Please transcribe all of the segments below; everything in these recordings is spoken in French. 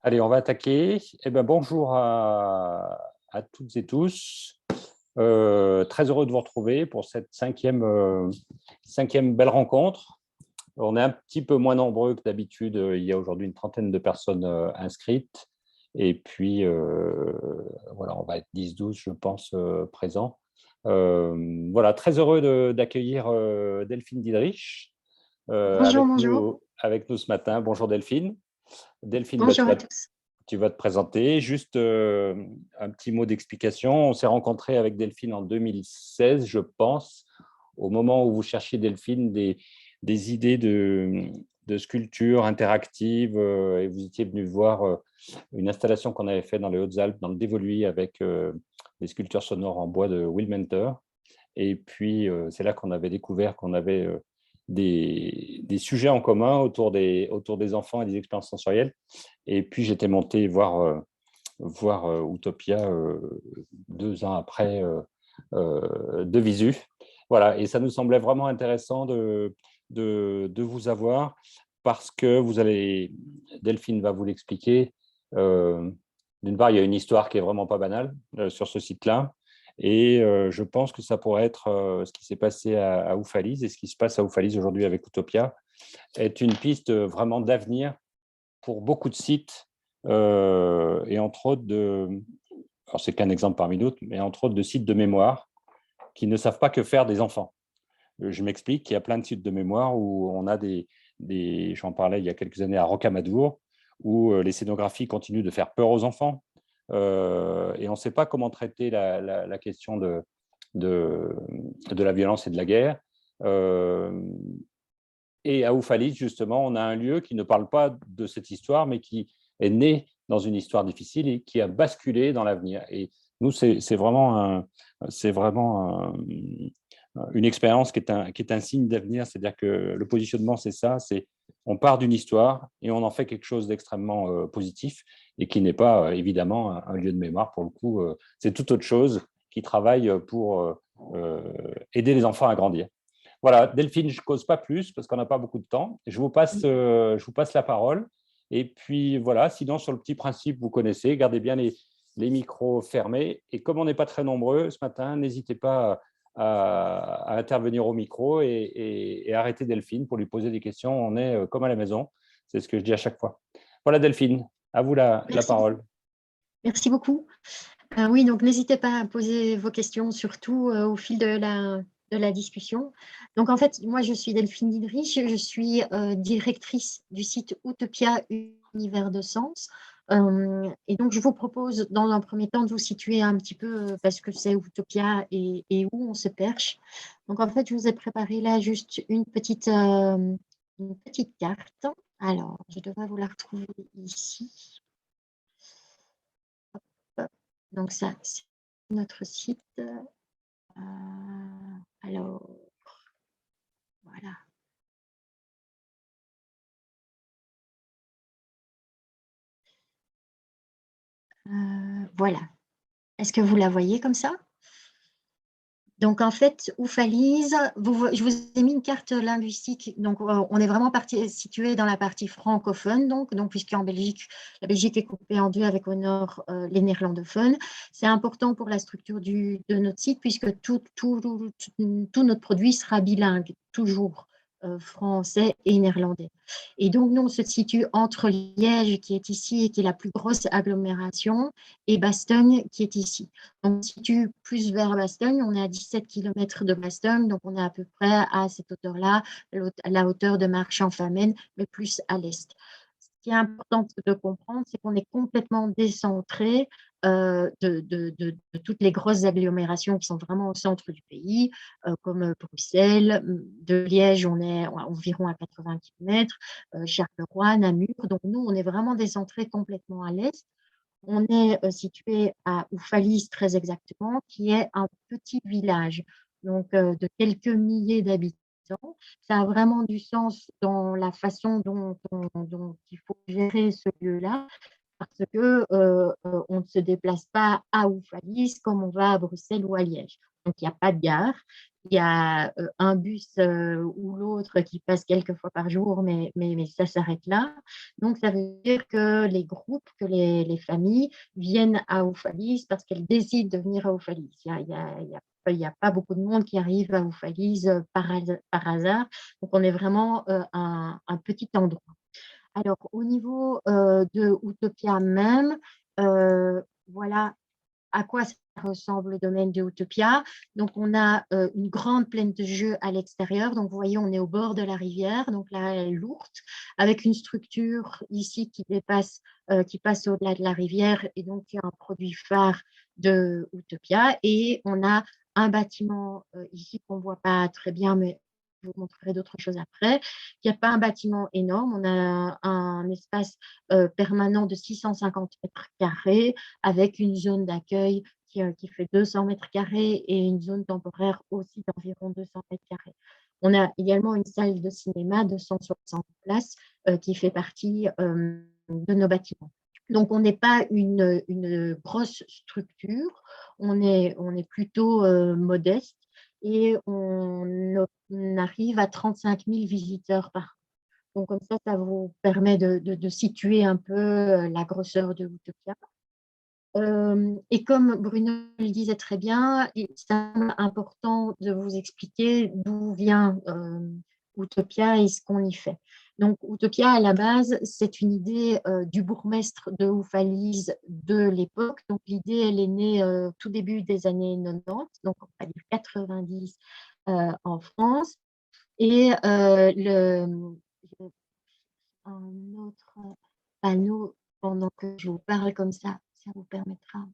Allez, on va attaquer. Eh ben, bonjour à toutes et tous. Très heureux de vous retrouver pour cette cinquième belle rencontre. On est un petit peu moins nombreux que d'habitude. Il y a aujourd'hui une trentaine de personnes inscrites. Et puis, voilà, on va être 10-12, je pense, présents. Voilà, très heureux d'accueillir Delphine Dietrich Bonjour, bonjour. avec nous ce matin. Bonjour Delphine. Delphine, Bonjour à tous. tu vas te présenter. Juste un petit mot d'explication. On s'est rencontrés avec Delphine en 2016, je pense, au moment où vous cherchiez, Delphine, des idées de sculpture interactive et vous étiez venu voir une installation qu'on avait faite dans les Hautes-Alpes, dans le Dévoluy, avec des sculptures sonores en bois de Wilmenter. Et puis, c'est là qu'on avait découvert qu'on avait des sujets en commun autour des enfants et des expériences sensorielles. Et puis, j'étais monté voir Utopia 2 ans après de visu. Voilà, et ça nous semblait vraiment intéressant de vous avoir parce que Delphine va vous l'expliquer. D'une part, il y a une histoire qui est vraiment pas banale sur ce site-là. Et je pense que ça pourrait être ce qui s'est passé à Oufalise et ce qui se passe à Oufalise aujourd'hui avec Utopia est une piste vraiment d'avenir pour beaucoup de sites et entre autres alors c'est qu'un exemple parmi d'autres, mais entre autres de sites de mémoire qui ne savent pas que faire des enfants. Je m'explique, il y a plein de sites de mémoire où on a j'en parlais il y a quelques années à Rocamadour, où les scénographies continuent de faire peur aux enfants et on ne sait pas comment traiter la question de la violence et de la guerre. Et à Oufalise, justement, on a un lieu qui ne parle pas de cette histoire, mais qui est né dans une histoire difficile et qui a basculé dans l'avenir. Et nous, c'est vraiment une expérience qui est un signe d'avenir. C'est-à-dire que le positionnement, c'est ça, on part d'une histoire et on en fait quelque chose d'extrêmement positif et qui n'est pas évidemment un lieu de mémoire. Pour le coup, c'est tout autre chose qui travaille pour aider les enfants à grandir. Voilà, Delphine, je ne cause pas plus parce qu'on n'a pas beaucoup de temps. Je vous passe la parole. Et puis voilà, sinon, sur le petit principe, vous connaissez, gardez bien les micros fermés. Et comme on n'est pas très nombreux ce matin, n'hésitez pas à intervenir au micro et arrêter Delphine pour lui poser des questions. On est comme à la maison. C'est ce que je dis à chaque fois. Voilà, Delphine, à vous la Merci, parole. merci beaucoup. Oui, donc n'hésitez pas à poser vos questions, surtout au fil de la discussion. Donc, en fait, moi, je suis Delphine Dietrich, je suis directrice du site Utopia Univers de Sens. Et donc, je vous propose, dans un premier temps, de vous situer un petit peu parce que c'est Utopia et où on se perche. Donc, en fait, je vous ai préparé là juste une petite carte. Alors, je devrais vous la retrouver ici. Donc, ça, c'est notre site. Alors, voilà. Voilà. Est-ce que vous la voyez comme ça? Donc, en fait, Oufalise, je vous ai mis une carte linguistique. Donc, on est vraiment situé dans la partie francophone, donc puisqu'en Belgique, la Belgique est coupée en deux avec au nord les néerlandophones. C'est important pour la structure de notre site, puisque tout notre produit sera bilingue, toujours français et néerlandais. Et donc, nous, on se situe entre Liège, qui est ici et qui est la plus grosse agglomération, et Bastogne, qui est ici. On se situe plus vers Bastogne, on est à 17 km de Bastogne, donc on est à peu près à cette hauteur-là, à la hauteur de Marchand-Famenne, mais plus à l'est. Ce qui est important de comprendre, c'est qu'on est complètement décentré de toutes les grosses agglomérations qui sont vraiment au centre du pays, comme Bruxelles. De Liège, on est environ à 80 km, Charleroi, Namur. Donc nous, on est vraiment décentré complètement à l'est. On est situé à Oufalise, très exactement, qui est un petit village, donc de quelques milliers d'habitants. Ça a vraiment du sens dans la façon dont il faut gérer ce lieu-là, parce que on ne se déplace pas à Oufalise comme on va à Bruxelles ou à Liège. Donc, il n'y a pas de gare, il y a un bus ou l'autre qui passe quelques fois par jour, mais ça s'arrête là. Donc, ça veut dire que les groupes, que les familles viennent à Oufalise parce qu'elles décident de venir à Oufalise. Il y a pas beaucoup de monde qui arrive à Oufalise par hasard. Donc, on est vraiment un petit endroit. Alors, au niveau de Utopia même, voilà à quoi ça ressemble le domaine de Utopia. Donc, on a une grande plaine de jeux à l'extérieur. Donc, vous voyez, on est au bord de la rivière, donc là, elle est lourde, avec une structure ici qui passe au-delà de la rivière et donc qui est un produit phare de Utopia. Et on a un bâtiment ici qu'on ne voit pas très bien, mais je vous montrerai d'autres choses après. Il n'y a pas un bâtiment énorme, on a un espace permanent de 650 mètres carrés avec une zone d'accueil qui fait 200 mètres carrés et une zone temporaire aussi d'environ 200 mètres carrés. On a également une salle de cinéma de 160 places qui fait partie de nos bâtiments. Donc, on n'est pas une grosse structure, on est plutôt modeste et on arrive à 35 000 visiteurs par an. Donc, comme ça vous permet de situer un peu la grosseur de Utopia. Et comme Bruno le disait très bien, il semble important de vous expliquer d'où vient Utopia et ce qu'on y fait. Donc, Utopia, à la base, c'est une idée du bourgmestre de Oufalise de l'époque. Donc, l'idée, elle est née tout début des années 90, donc on va dire 90 en France. Et un autre panneau, pendant que je vous parle comme ça vous permettra.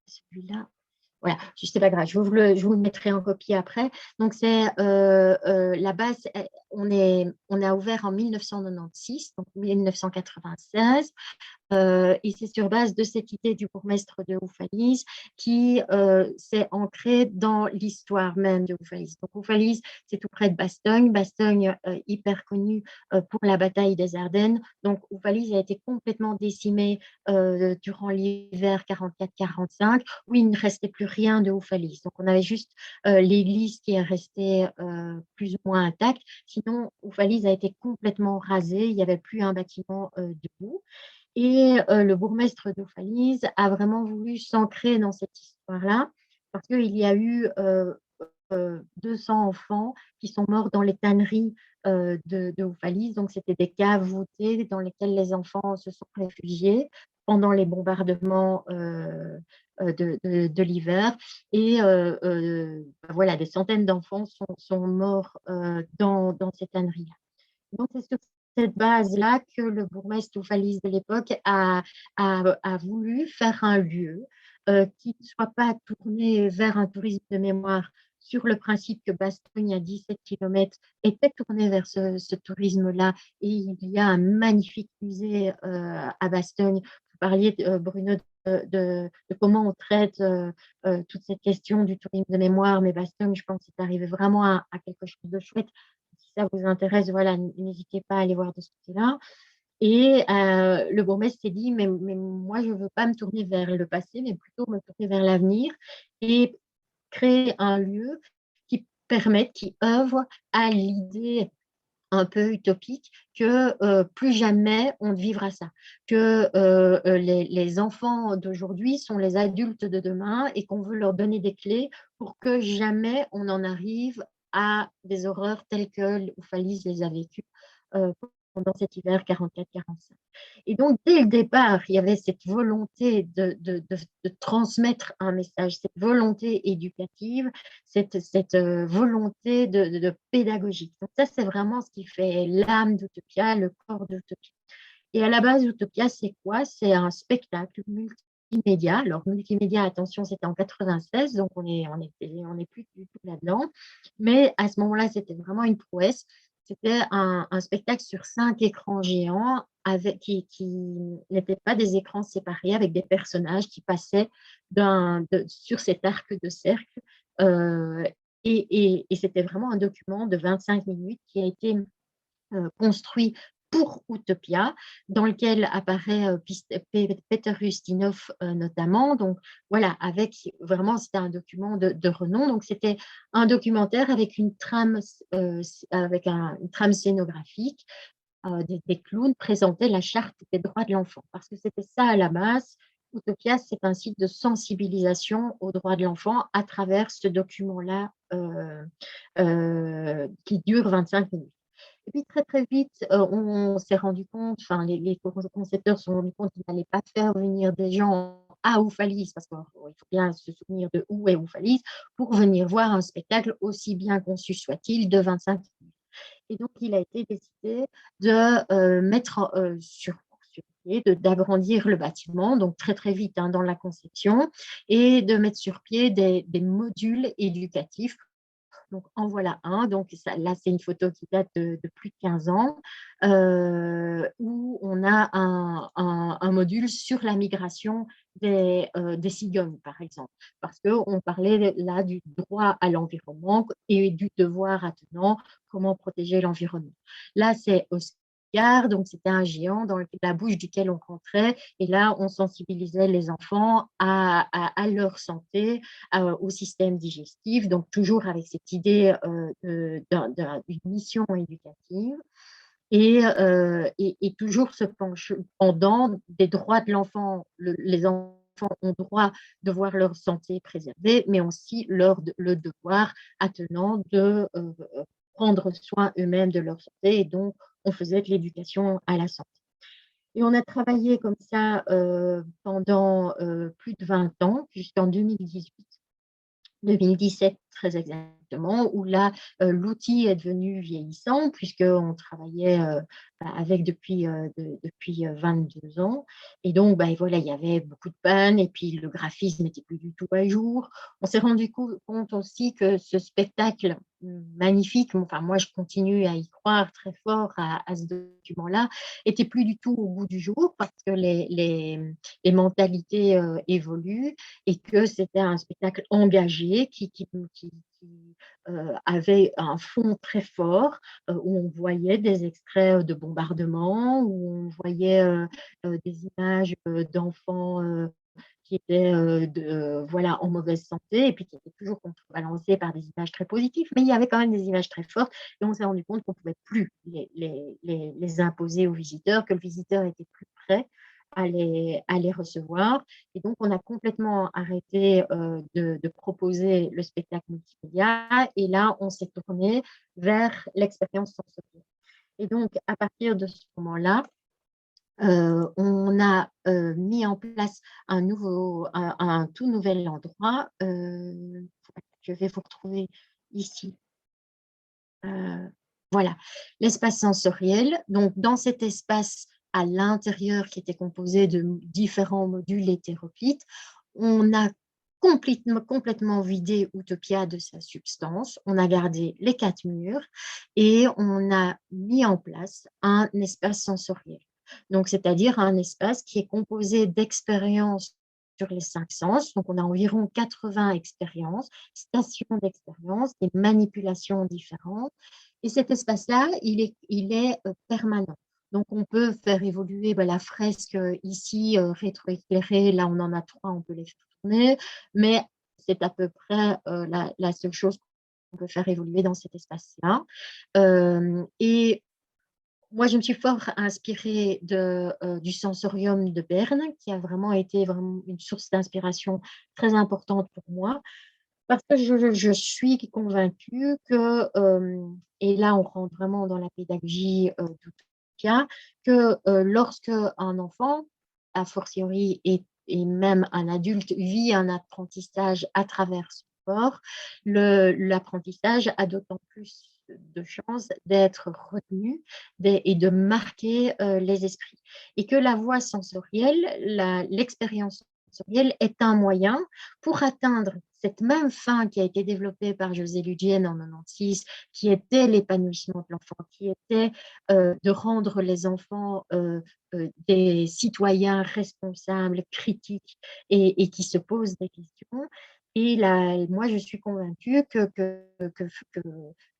Celui-là. Voilà, c'est pas grave, je vous le mettrai en copie après. Donc, c'est la base, on a ouvert en 1996, donc 1996. Et c'est sur base de cette idée du bourgmestre de Oufalise qui s'est ancrée dans l'histoire même de Oufalise. Donc, Oufalise, c'est tout près de Bastogne. Bastogne, hyper connue pour la bataille des Ardennes. Donc, Oufalise a été complètement décimée durant l'hiver 44-45, où il ne restait plus rien de Oufalise. Donc, on avait juste l'église qui est restée plus ou moins intacte. Sinon, Oufalise a été complètement rasée. Il n'y avait plus un bâtiment debout. Et le bourgmestre d'Oufalise a vraiment voulu s'ancrer dans cette histoire-là parce qu'il y a eu 200 enfants qui sont morts dans les tanneries de Oufalise. Donc, c'était des caves voûtées dans lesquelles les enfants se sont réfugiés pendant les bombardements de l'hiver. Et voilà, des centaines d'enfants sont morts dans ces tanneries-là. Donc, c'est sur cette base-là que le bourgmestre Oufalise de l'époque a voulu faire un lieu qui ne soit pas tourné vers un tourisme de mémoire sur le principe que Bastogne, à 17 km, était tourné vers ce tourisme-là. Et il y a un magnifique musée à Bastogne. Vous parliez, Bruno, de comment on traite toute cette question du tourisme de mémoire, mais Bastogne, je pense, est arrivé vraiment à quelque chose de chouette. Si ça vous intéresse, voilà, n'hésitez pas à aller voir de ce côté-là. Et le bourgmestre s'est dit, mais moi, je ne veux pas me tourner vers le passé, mais plutôt me tourner vers l'avenir et créer un lieu qui permette, qui œuvre à l'idée un peu utopique que plus jamais on ne vivra ça, que les enfants d'aujourd'hui sont les adultes de demain et qu'on veut leur donner des clés pour que jamais on en arrive à des horreurs telles que Oufalise les a vécues pendant cet hiver 44-45. Et donc, dès le départ, il y avait cette volonté de transmettre un message, cette volonté éducative, cette volonté de pédagogique. Donc, ça, c'est vraiment ce qui fait l'âme d'Utopia, le corps d'Utopia. Et à la base, Utopia, c'est quoi? C'est un spectacle multimédia. Alors, multimédia, attention, c'était en 96, donc on est plus du tout là-dedans. Mais à ce moment-là, c'était vraiment une prouesse. C'était un spectacle sur 5 écrans géants qui n'étaient pas des écrans séparés, avec des personnages qui passaient sur cet arc de cercle. Et c'était vraiment un document de 25 minutes qui a été construit pour Utopia, dans lequel apparaît Peter Ustinov notamment. Donc voilà, avec vraiment, c'était un document de renom. Donc c'était un documentaire avec une trame, une trame scénographique. Des clowns présentaient la charte des droits de l'enfant, parce que c'était ça à la base. Utopia, c'est un site de sensibilisation aux droits de l'enfant à travers ce document-là qui dure 25 minutes. Et puis très très vite, on s'est rendu compte, enfin les concepteurs se sont rendus compte qu'ils n'allaient pas faire venir des gens à Oufalise, parce qu'il faut bien se souvenir de où est Oufalise, pour venir voir un spectacle aussi bien conçu soit-il de 25 minutes. Et donc, il a été décidé de mettre sur pied, d'agrandir le bâtiment, donc très très vite dans la conception, et de mettre sur pied des modules éducatifs. Donc, en voilà un. Donc, ça, là, c'est une photo qui date de plus de 15 ans, où on a un module sur la migration des cigognes, par exemple. Parce qu'on parlait là du droit à l'environnement et du devoir attenant, comment protéger l'environnement. Là, c'est Oscar, donc c'était un géant dans la bouche duquel on rentrait. Et là, on sensibilisait les enfants à leur santé, au système digestif, donc toujours avec cette idée d'une mission éducative. Et toujours ce pendant des droits de l'enfant. Les enfants ont droit de voir leur santé préservée, mais aussi le devoir attenant de prendre soin eux-mêmes de leur santé. Et donc, on faisait de l'éducation à la santé. Et on a travaillé comme ça pendant plus de 20 ans, jusqu'en 2017 très exactement, où là, l'outil est devenu vieillissant, puisqu'on travaillait avec depuis 22 ans. Et donc, voilà, il y avait beaucoup de pannes, et puis le graphisme n'était plus du tout à jour. On s'est rendu compte aussi que ce spectacle magnifique, enfin moi je continue à y croire très fort à ce document-là, était plus du tout au goût du jour, parce que les mentalités évoluent, et que c'était un spectacle engagé qui avait un fond très fort, où on voyait des extraits de bombardements, où on voyait des images d'enfants qui étaient voilà, en mauvaise santé, et puis qui étaient toujours contrebalancées par des images très positives, mais il y avait quand même des images très fortes, et on s'est rendu compte qu'on ne pouvait plus les imposer aux visiteurs, que le visiteur était plus prêt à les recevoir. Et donc, on a complètement arrêté de proposer le spectacle multimédia, et là, on s'est tourné vers l'expérience sensorielle. Et donc, à partir de ce moment-là, on a mis en place un tout nouvel endroit. Je vais vous retrouver ici. Voilà, l'espace sensoriel. Donc, dans cet espace à l'intérieur qui était composé de différents modules hétéroclites, on a complètement vidé Utopia de sa substance. On a gardé les 4 murs et on a mis en place un espace sensoriel. Donc, c'est-à-dire un espace qui est composé d'expériences sur les 5 sens. Donc, on a environ 80 expériences, stations d'expérience, des manipulations différentes. Et cet espace-là, il est permanent. Donc, on peut faire évoluer la fresque ici, rétroéclairée. Là, on en a 3, on peut les faire tourner. Mais c'est à peu près la seule chose qu'on peut faire évoluer dans cet espace-là. Et moi, je me suis fort inspirée du sensorium de Berne, qui a vraiment été une source d'inspiration très importante pour moi, parce que je suis convaincue que, et là on rentre vraiment dans la pédagogie d'Utopia, que lorsque un enfant, a fortiori, et même un adulte, vit un apprentissage à travers son corps, l'apprentissage a d'autant plus de chances d'être retenu et de marquer les esprits. Et que la voie sensorielle, l'expérience sensorielle est un moyen pour atteindre cette même fin qui a été développée par José Ludienne en 96, qui était l'épanouissement de l'enfant, qui était de rendre les enfants des citoyens responsables, critiques, et qui se posent des questions. Et moi, je suis convaincue que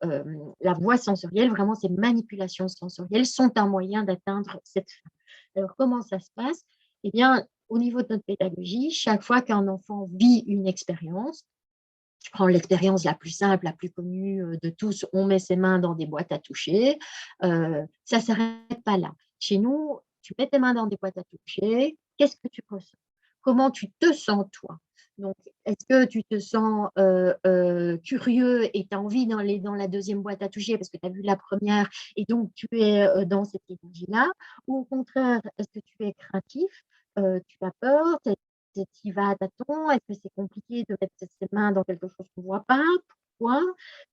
la voie sensorielle, vraiment ces manipulations sensorielles, sont un moyen d'atteindre cette fin. Alors, comment ça se passe? Eh bien, au niveau de notre pédagogie, chaque fois qu'un enfant vit une expérience, je prends l'expérience la plus simple, la plus connue de tous, on met ses mains dans des boîtes à toucher, ça ne s'arrête pas là. Chez nous, tu mets tes mains dans des boîtes à toucher, qu'est-ce que tu ressens? Comment tu te sens toi? Donc, est-ce que tu te sens curieux et tu as envie d'aller dans la deuxième boîte à toucher parce que tu as vu la première et donc tu es dans cette énergie-là? Ou au contraire, est-ce que tu es craintif, tu as peur, tu y vas à tâtons? Est-ce que c'est compliqué de mettre ses mains dans quelque chose qu'on ne voit pas? Pourquoi?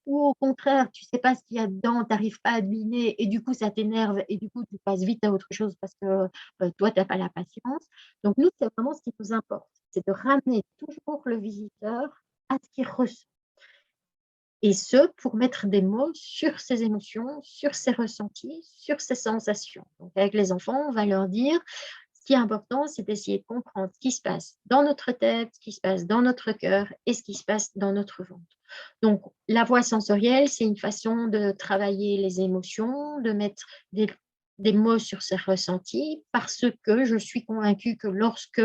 Ou au contraire, tu ne sais pas ce qu'il y a dedans, tu n'arrives pas à deviner et du coup, ça t'énerve et du coup, tu passes vite à autre chose parce que toi, tu n'as pas la patience. Donc, nous, c'est vraiment ce qui nous importe, c'est de ramener toujours le visiteur à ce qu'il ressent. Et ce, pour mettre des mots sur ses émotions, sur ses ressentis, sur ses sensations. Donc, avec les enfants, on va leur dire, ce qui est important, c'est d'essayer de comprendre ce qui se passe dans notre tête, ce qui se passe dans notre cœur et ce qui se passe dans notre ventre. Donc, la voie sensorielle, c'est une façon de travailler les émotions, de mettre des mots sur ses ressentis, parce que je suis convaincue que lorsque,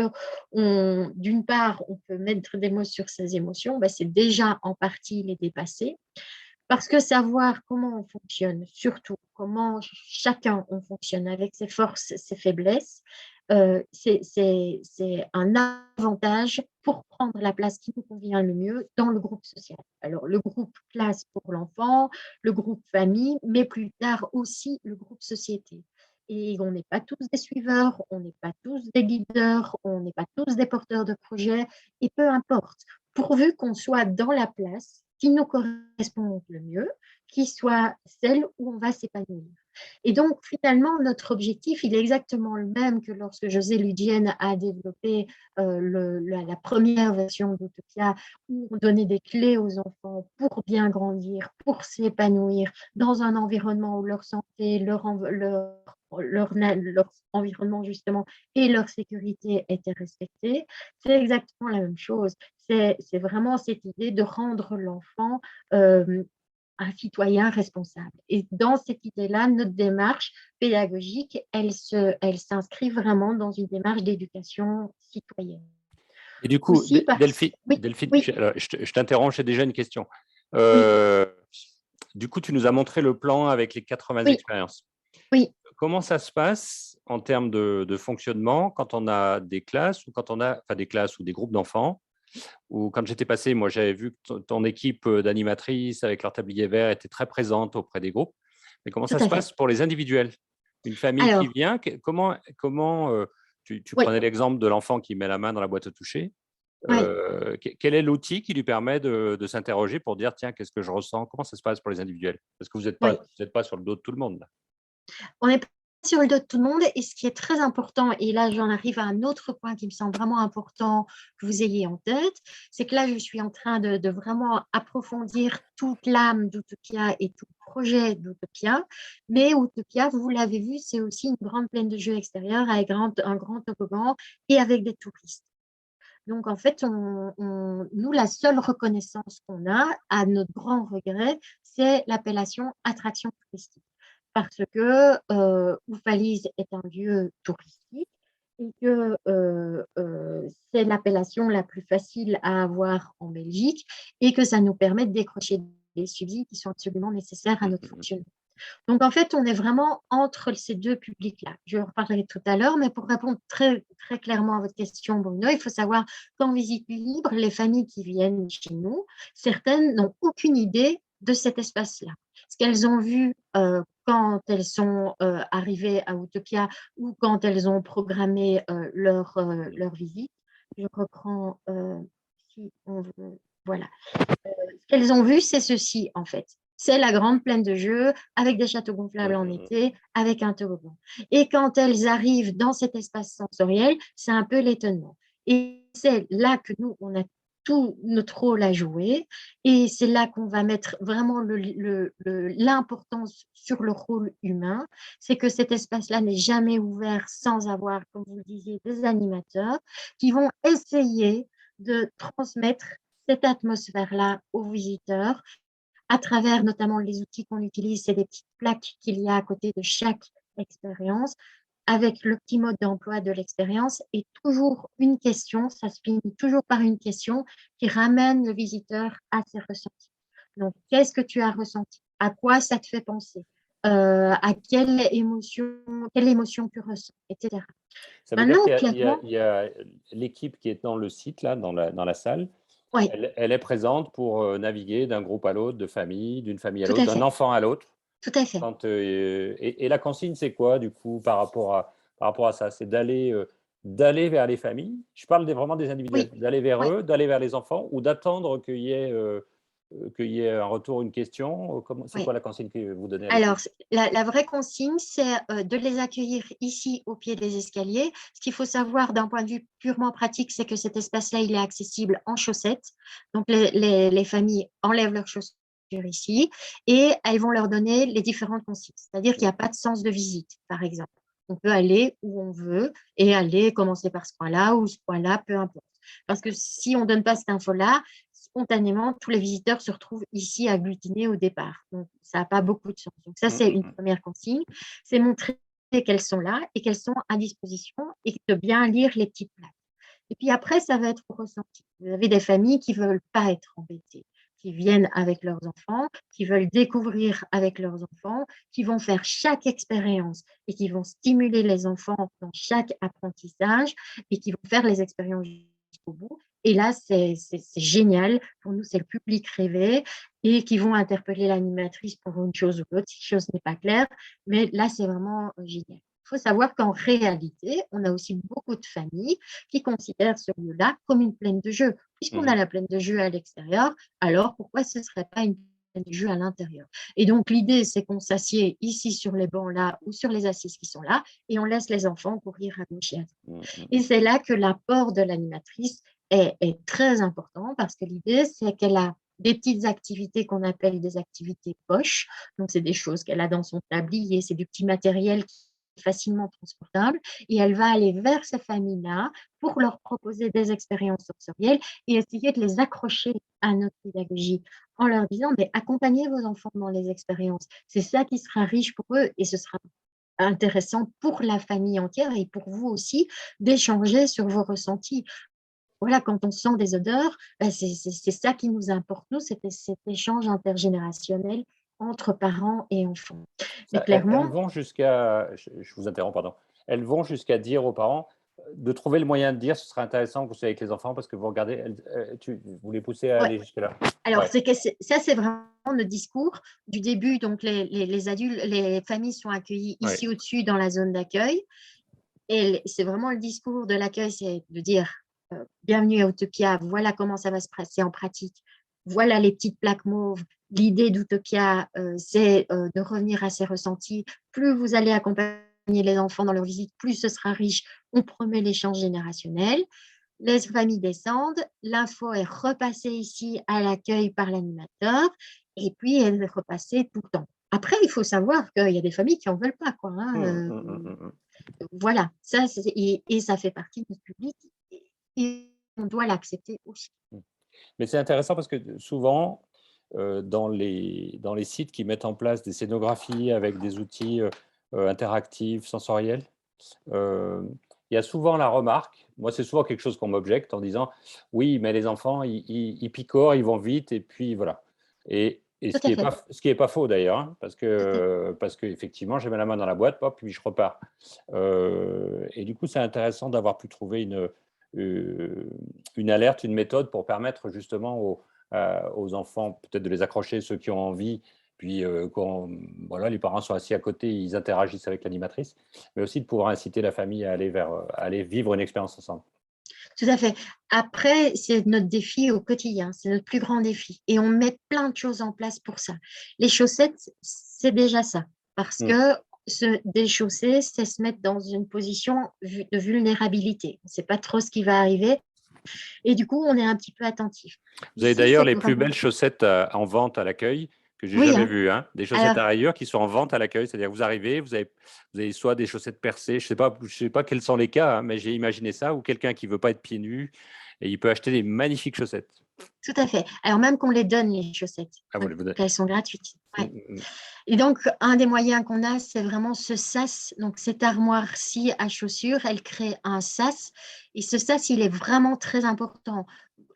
d'une part, on peut mettre des mots sur ses émotions, ben, c'est déjà en partie les dépasser. Parce que savoir comment on fonctionne, surtout comment chacun on fonctionne avec ses forces, ses faiblesses, c'est un avantage pour prendre la place qui nous convient le mieux dans le groupe social. Alors, le groupe classe pour l'enfant, le groupe famille, mais plus tard aussi le groupe société. Et on n'est pas tous des suiveurs, on n'est pas tous des guideurs, on n'est pas tous des porteurs de projets, et peu importe, pourvu qu'on soit dans la place qui nous correspond le mieux, qui soit celle où on va s'épanouir. Et donc, finalement, notre objectif, il est exactement le même que lorsque José Ludienne a développé la première version d'Utopia, où on donnait des clés aux enfants pour bien grandir, pour s'épanouir dans un environnement où leur santé, leur environnement justement et leur sécurité étaient respectées. C'est exactement la même chose. C'est vraiment cette idée de rendre l'enfant un citoyen responsable. Et dans cette idée-là, notre démarche pédagogique, elle s'inscrit vraiment dans une démarche d'éducation citoyenne. Et du coup, Aussi Delphine, oui, oui, je t'interromps, j'ai déjà une question. oui, Du coup, tu nous as montré le plan avec les 80 oui, expériences. oui. Comment ça se passe en termes de fonctionnement quand on a des classes ou quand on a des classes ou des groupes d'enfants? Ou quand j'étais passé, moi, j'avais vu que ton équipe d'animatrices avec leur tablier vert était très présente auprès des groupes. Mais comment Tout ça se à fait. passe pour les individuels? Une famille qui Alors, vient, comment tu oui, prenais l'exemple de l'enfant qui met la main dans la boîte à toucher. oui. Quel est l'outil qui lui permet de s'interroger pour dire, tiens, qu'est-ce que je ressens? Comment ça se passe pour les individuels? Parce que vous Oui. n'êtes pas sur le dos de tout le monde, là. On n'est pas sur le dos de tout le monde et ce qui est très important, et là j'en arrive à un autre point qui me semble vraiment important que vous ayez en tête, c'est que là je suis en train de vraiment approfondir toute l'âme d'Utopia et tout le projet d'Utopia, mais Utopia, vous l'avez vu, c'est aussi une grande plaine de jeux extérieure avec un grand toboggan et avec des touristes. Donc, en fait, nous, la seule reconnaissance qu'on a, à notre grand regret, c'est l'appellation attraction touristique. Parce que Oufalise est un lieu touristique et que c'est l'appellation la plus facile à avoir en Belgique et que ça nous permet de décrocher des subsides qui sont absolument nécessaires à notre fonctionnement. Donc, en fait, on est vraiment entre ces deux publics-là. Je en reparlerai tout à l'heure, mais pour répondre très, très clairement à votre question, Bruno, il faut savoir qu'en visite libre, les familles qui viennent chez nous, certaines n'ont aucune idée de cet espace-là. Ce qu'elles ont vu quand elles sont arrivées à Utopia ou quand elles ont programmé leur visite. Je reprends, si on veut, voilà. Ce qu'elles ont vu, c'est ceci, en fait. C'est la grande plaine de jeux avec des châteaux gonflables en été, avec un toboggan. Et quand elles arrivent dans cet espace sensoriel, c'est un peu l'étonnement. Et c'est là que nous, on a tout notre rôle à jouer. Et c'est là qu'on va mettre vraiment l'importance sur le rôle humain. C'est que cet espace-là n'est jamais ouvert sans avoir, comme vous le disiez, des animateurs qui vont essayer de transmettre cette atmosphère-là aux visiteurs à travers notamment les outils qu'on utilise, c'est des petites plaques qu'il y a à côté de chaque expérience, avec le petit mode d'emploi de l'expérience et toujours une question, ça se finit toujours par une question qui ramène le visiteur à ses ressentis. Donc, qu'est-ce que tu as ressenti? À quoi ça te fait penser? À quelle émotion tu ressens, etc. Ça veut dire Maintenant, qu'il y a, il y a- clairement, il y a l'équipe qui est dans le site, là, dans la salle, oui, elle est présente pour naviguer d'un groupe à l'autre, de famille, d'une famille à tout l'autre, à d'un fait, enfant à l'autre. tout à fait. Et la consigne, c'est quoi, du coup, par rapport à ça? C'est d'aller vers les familles. Je parle vraiment des individuels. Oui, D'aller vers oui. eux, d'aller vers les enfants ou d'attendre qu'il y ait un retour, une question. C'est Oui. quoi la consigne que vous donnez à Alors, l'équipe? la vraie consigne, c'est de les accueillir ici au pied des escaliers. Ce qu'il faut savoir d'un point de vue purement pratique, c'est que cet espace-là, il est accessible en chaussettes. Donc, les familles enlèvent leurs chaussures ici et elles vont leur donner les différentes consignes. C'est-à-dire qu'il n'y a pas de sens de visite, par exemple. On peut aller où on veut et aller commencer par ce point-là ou ce point-là, peu importe. Parce que si on ne donne pas cette info-là, spontanément, tous les visiteurs se retrouvent ici agglutinés au départ. Donc, ça n'a pas beaucoup de sens. Donc, ça, c'est une première consigne. C'est montrer qu'elles sont là et qu'elles sont à disposition et de bien lire les petites plaques. Et puis après, ça va être ressenti. Vous avez des familles qui ne veulent pas être embêtées, qui viennent avec leurs enfants, qui veulent découvrir avec leurs enfants, qui vont faire chaque expérience et qui vont stimuler les enfants dans chaque apprentissage et qui vont faire les expériences jusqu'au bout. Et là, c'est génial. Pour nous, c'est le public rêvé et qui vont interpeller l'animatrice pour une chose ou l'autre si quelque chose n'est pas clair. Mais là, c'est vraiment génial. Il faut savoir qu'en réalité, on a aussi beaucoup de familles qui considèrent ce lieu-là comme une plaine de jeu. Puisqu'on a Mhm. la plaine de jeu à l'extérieur, alors pourquoi ce ne serait pas une plaine de jeu à l'intérieur? Et donc, l'idée, c'est qu'on s'assied ici sur les bancs là ou sur les assises qui sont là et on laisse les enfants courir à gauche et à droite. Et Mhm. c'est là que l'apport de l'animatrice est très important parce que l'idée, c'est qu'elle a des petites activités qu'on appelle des activités poches. Donc, c'est des choses qu'elle a dans son tablier, c'est du petit matériel qui est facilement transportable. Et elle va aller vers ces familles-là pour leur proposer des expériences sensorielles et essayer de les accrocher à notre pédagogie en leur disant, mais accompagnez vos enfants dans les expériences. C'est ça qui sera riche pour eux et ce sera intéressant pour la famille entière et pour vous aussi d'échanger sur vos ressentis. Voilà, quand on sent des odeurs, c'est ça qui nous importe, nous, c'était cet échange intergénérationnel entre parents et enfants. Mais Elles clairement, vont jusqu'à, je vous interromps, pardon, elles vont jusqu'à dire aux parents de trouver le moyen de dire ce serait intéressant que vous soyez avec les enfants parce que vous regardez, vous les poussez à ouais, aller jusque-là. alors Ouais. c'est que ça, c'est vraiment le discours du début. Donc, les adultes, les familles sont accueillies Ouais. ici au-dessus dans la zone d'accueil. Et c'est vraiment le discours de l'accueil, c'est de dire bienvenue à Utopia, voilà comment ça va se passer en pratique, voilà les petites plaques mauves. L'idée d'Utopia, c'est de revenir à ses ressentis. Plus vous allez accompagner les enfants dans leur visite, plus ce sera riche. On promet l'échange générationnel. Les familles descendent, l'info est repassée ici à l'accueil par l'animateur et puis elle est repassée tout le temps. Après, il faut savoir qu'il y a des familles qui n'en veulent pas, quoi, hein, Mm. voilà, et ça fait partie de notre public et on doit l'accepter aussi. Mais c'est intéressant parce que souvent, dans les sites qui mettent en place des scénographies avec des outils interactifs, sensoriels, euh, il y a souvent la remarque, moi c'est souvent quelque chose qu'on m'objecte en disant, oui, mais les enfants, ils picorent, ils vont vite, et puis voilà. Et Tout à fait, ce qui est pas faux d'ailleurs, hein, tout à fait. parce que effectivement, j'ai mis la main dans la boîte, hop, puis je repars. Et du coup, c'est intéressant d'avoir pu trouver euh, une alerte, une méthode pour permettre justement aux enfants peut-être de les accrocher, ceux qui ont envie. Puis quand voilà, les parents sont assis à côté, ils interagissent avec l'animatrice, mais aussi de pouvoir inciter la famille à à aller vivre une expérience ensemble. Tout à fait. Après, c'est notre défi au quotidien, c'est notre plus grand défi. Et on met plein de choses en place pour ça. Les chaussettes, c'est déjà ça. Parce Mm. que se déchausser, c'est se mettre dans une position de vulnérabilité. On ne sait pas trop ce qui va arriver. Et du coup, on est un petit peu attentif. Vous avez Ici, d'ailleurs c'est les plus vraiment… belles chaussettes en vente à l'accueil que j'ai Oui, jamais hein. vues, hein. Des chaussettes Alors, à rayures qui sont en vente à l'accueil, c'est-à-dire que vous arrivez, vous avez soit des chaussettes percées, je sais pas quels sont les cas, hein, mais j'ai imaginé ça, ou quelqu'un qui veut pas être pieds nus et il peut acheter des magnifiques chaussettes. Tout à fait. Alors même qu'on les donne, les chaussettes, Ah, vous les vous qu'elles sont gratuites. Mm, Ouais. mm, mm. Et donc, un des moyens qu'on a, c'est vraiment ce sas. Donc, cette armoire-ci à chaussures, elle crée un sas. Et ce sas, il est vraiment très important.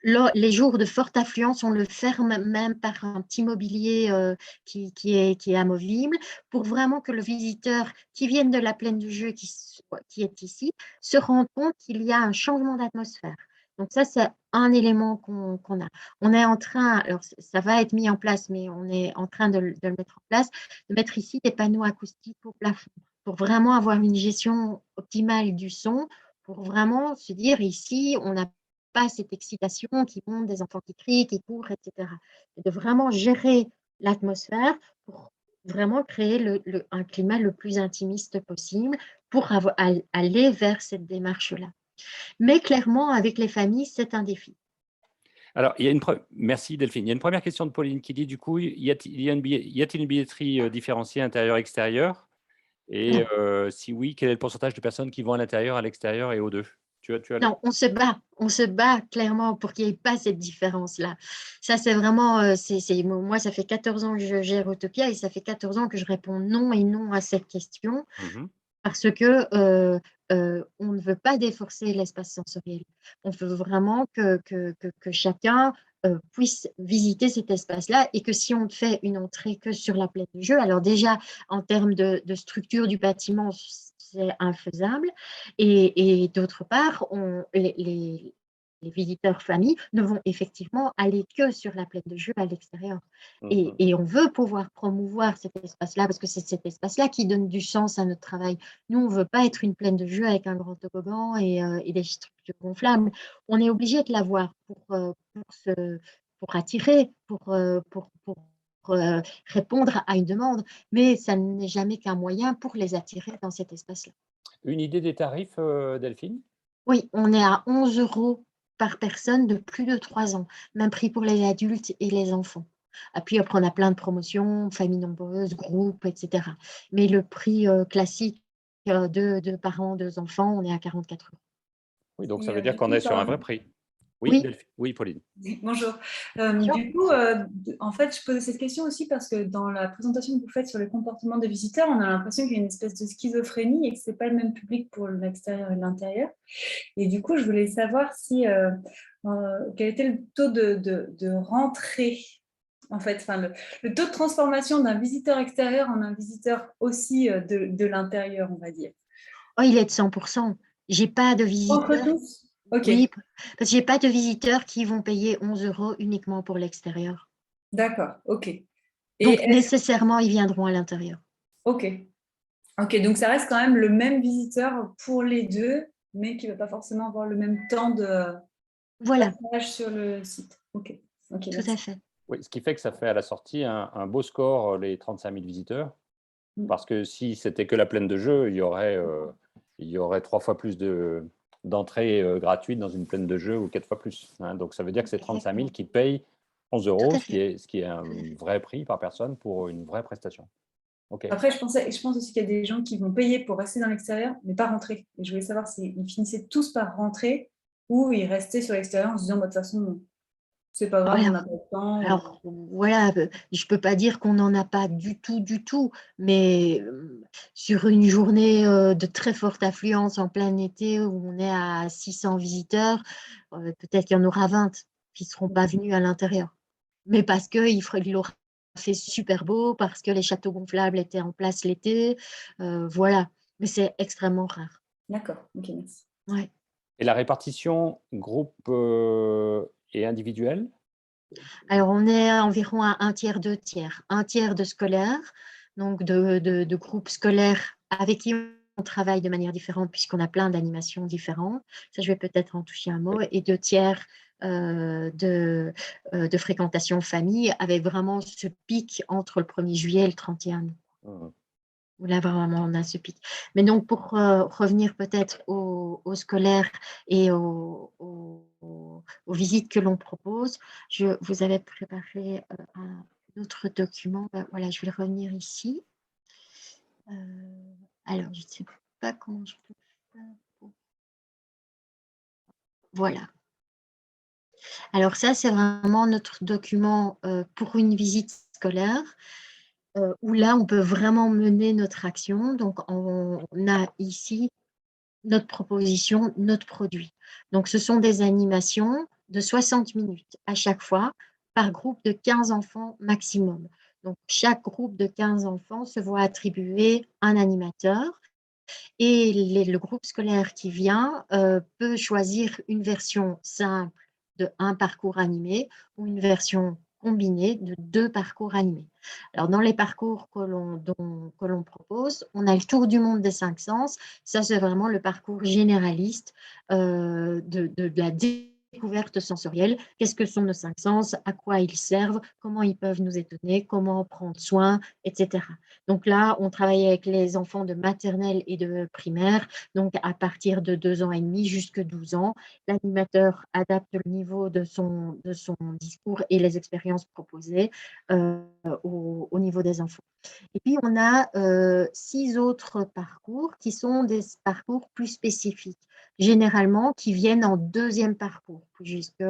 Les jours de forte affluence, on le ferme même par un petit mobilier qui est amovible pour vraiment que le visiteur qui vienne de la plaine du jeu, qui est ici, se rende compte qu'il y a un changement d'atmosphère. Donc ça, c'est un élément qu'on a. On est en train, alors ça va être mis en place, mais on est en train de le mettre en place, de mettre ici des panneaux acoustiques au plafond pour vraiment avoir une gestion optimale du son, pour vraiment se dire ici, on n'a pas cette excitation qui monte, des enfants qui crient, qui courent, etc. Et de vraiment gérer l'atmosphère pour vraiment créer un climat le plus intimiste possible pour aller vers cette démarche-là. Mais clairement, avec les familles, c'est un défi. Alors, merci Delphine. Il y a une première question de Pauline qui dit, du coup, y a-t-il une billetterie différenciée intérieur-extérieur? Et Non, si oui, quel est le pourcentage de personnes qui vont à l'intérieur, à l'extérieur et aux deux? non, on se bat clairement pour qu'il n'y ait pas cette différence-là. Ça, c'est vraiment, moi, ça fait 14 ans que je gère Utopia et ça fait 14 ans que je réponds non et non à cette question. Mhm. Parce que on ne veut pas déforcer l'espace sensoriel. On veut vraiment que chacun puisse visiter cet espace-là et que si on ne fait une entrée que sur la plaine du jeu, alors déjà, en termes de structure du bâtiment, c'est infaisable. Et d'autre part, les visiteurs familles ne vont effectivement aller que sur la plaine de jeu à l'extérieur. Mhm. Et on veut pouvoir promouvoir cet espace-là parce que c'est cet espace-là qui donne du sens à notre travail. Nous, on ne veut pas être une plaine de jeu avec un grand toboggan et des structures gonflables. On est obligé de l'avoir pour attirer, pour répondre à une demande, mais ça n'est jamais qu'un moyen pour les attirer dans cet espace-là. Une idée des tarifs, Delphine? Oui, on est à 11 € par personne de plus de 3 ans, même prix pour les adultes et les enfants. Et puis après, on a plein de promotions, familles nombreuses, groupes, etc. Mais le prix classique de parents, deux enfants, on est à 44 €. Oui, donc ça Et veut dire du qu'on coup, est sur un vrai prix. Oui, Oui, Delphine. Oui, Pauline. bonjour. bien sûr. Du coup, en fait, je posais cette question aussi parce que dans la présentation que vous faites sur le comportement des visiteurs, on a l'impression qu'il y a une espèce de schizophrénie et que ce n'est pas le même public pour l'extérieur et l'intérieur. Et du coup, je voulais savoir si quel était le taux de rentrée, en fait, enfin, le taux de transformation d'un visiteur extérieur en un visiteur aussi de l'intérieur, on va dire. Oh, il est de 100%. J'ai pas de Entre visiteurs. tous? Ok, Oui, parce que j'ai pas de visiteurs qui vont payer 11 € uniquement pour l'extérieur. d'accord, ok. Donc, Et nécessairement, ils viendront à l'intérieur. ok. Ok, donc ça reste quand même le même visiteur pour les deux, mais qui ne va pas forcément avoir le même temps de Voilà, passage sur le site. Ok, ok, tout à merci. fait. Oui, ce qui fait que ça fait à la sortie un beau score, les 35 000 visiteurs. Parce que si c'était que la plaine de jeu, il y aurait 3 fois plus d'entrées gratuites dans une plaine de jeu ou 4 fois plus. Hein. Donc ça veut dire que c'est 35 000 Exactement. qui payent 11 Tout €, à ce qui fait. est, ce qui est un vrai prix par personne pour une vraie prestation. OK. Après, je pense aussi qu'il y a des gens qui vont payer pour rester dans l'extérieur, mais pas rentrer. Et je voulais savoir s'ils finissaient tous par rentrer ou ils restaient sur l'extérieur en se disant, bah, de toute façon, c'est pas grave, on n'a Alors, pas le temps. alors, voilà, je ne peux pas dire qu'on n'en a pas du tout, mais sur une journée de très forte affluence en plein été où on est à 600 visiteurs, peut-être qu'il y en aura 20 qui ne seront pas venus à l'intérieur. Mais parce qu'il aura fait super beau, parce que les châteaux gonflables étaient en place l'été, voilà. Mais c'est extrêmement rare. D'accord, ok, merci. Ouais. Et la répartition groupe et individuelle? Alors, on est environ à un tiers, deux tiers. Un tiers de scolaires, donc de groupes scolaires avec qui on travaille de manière différente puisqu'on a plein d'animations différentes. Ça, je vais peut-être en toucher un mot. Oui. Et deux tiers de fréquentation famille avec vraiment ce pic entre le 1er juillet et le 31 août. Mhm. Où là, vraiment, on a ce pic. Mais donc, pour revenir peut-être aux scolaires et aux visites que l'on propose, je vous avais préparé un autre document. Ben, voilà, je vais revenir ici. Alors, je ne sais pas comment je peux faire. Voilà. Alors ça, c'est vraiment notre document pour une visite scolaire, où là, on peut vraiment mener notre action. Donc, on a ici notre proposition, notre produit. Donc, ce sont des animations de 60 minutes à chaque fois, par groupe de 15 enfants maximum. Donc, chaque groupe de 15 enfants se voit attribuer un animateur et le groupe scolaire qui vient peut choisir une version simple de un parcours animé ou une version combinée de 2 parcours animés. Alors, dans les parcours que l'on propose, on a le tour du monde des 5 sens. Ça, c'est vraiment le parcours généraliste de la découverte sensorielle. Qu'est-ce que sont nos 5 sens? À quoi ils servent? Comment ils peuvent nous étonner? Comment en prendre soin? Etc. Donc là, on travaille avec les enfants de maternelle et de primaire, donc à partir de 2 ans et demi jusqu'à 12 ans. L'animateur adapte le niveau de son discours et les expériences proposées au niveau des enfants. Et puis, on a 6 autres parcours qui sont des parcours plus spécifiques, généralement qui viennent en deuxième parcours, puisque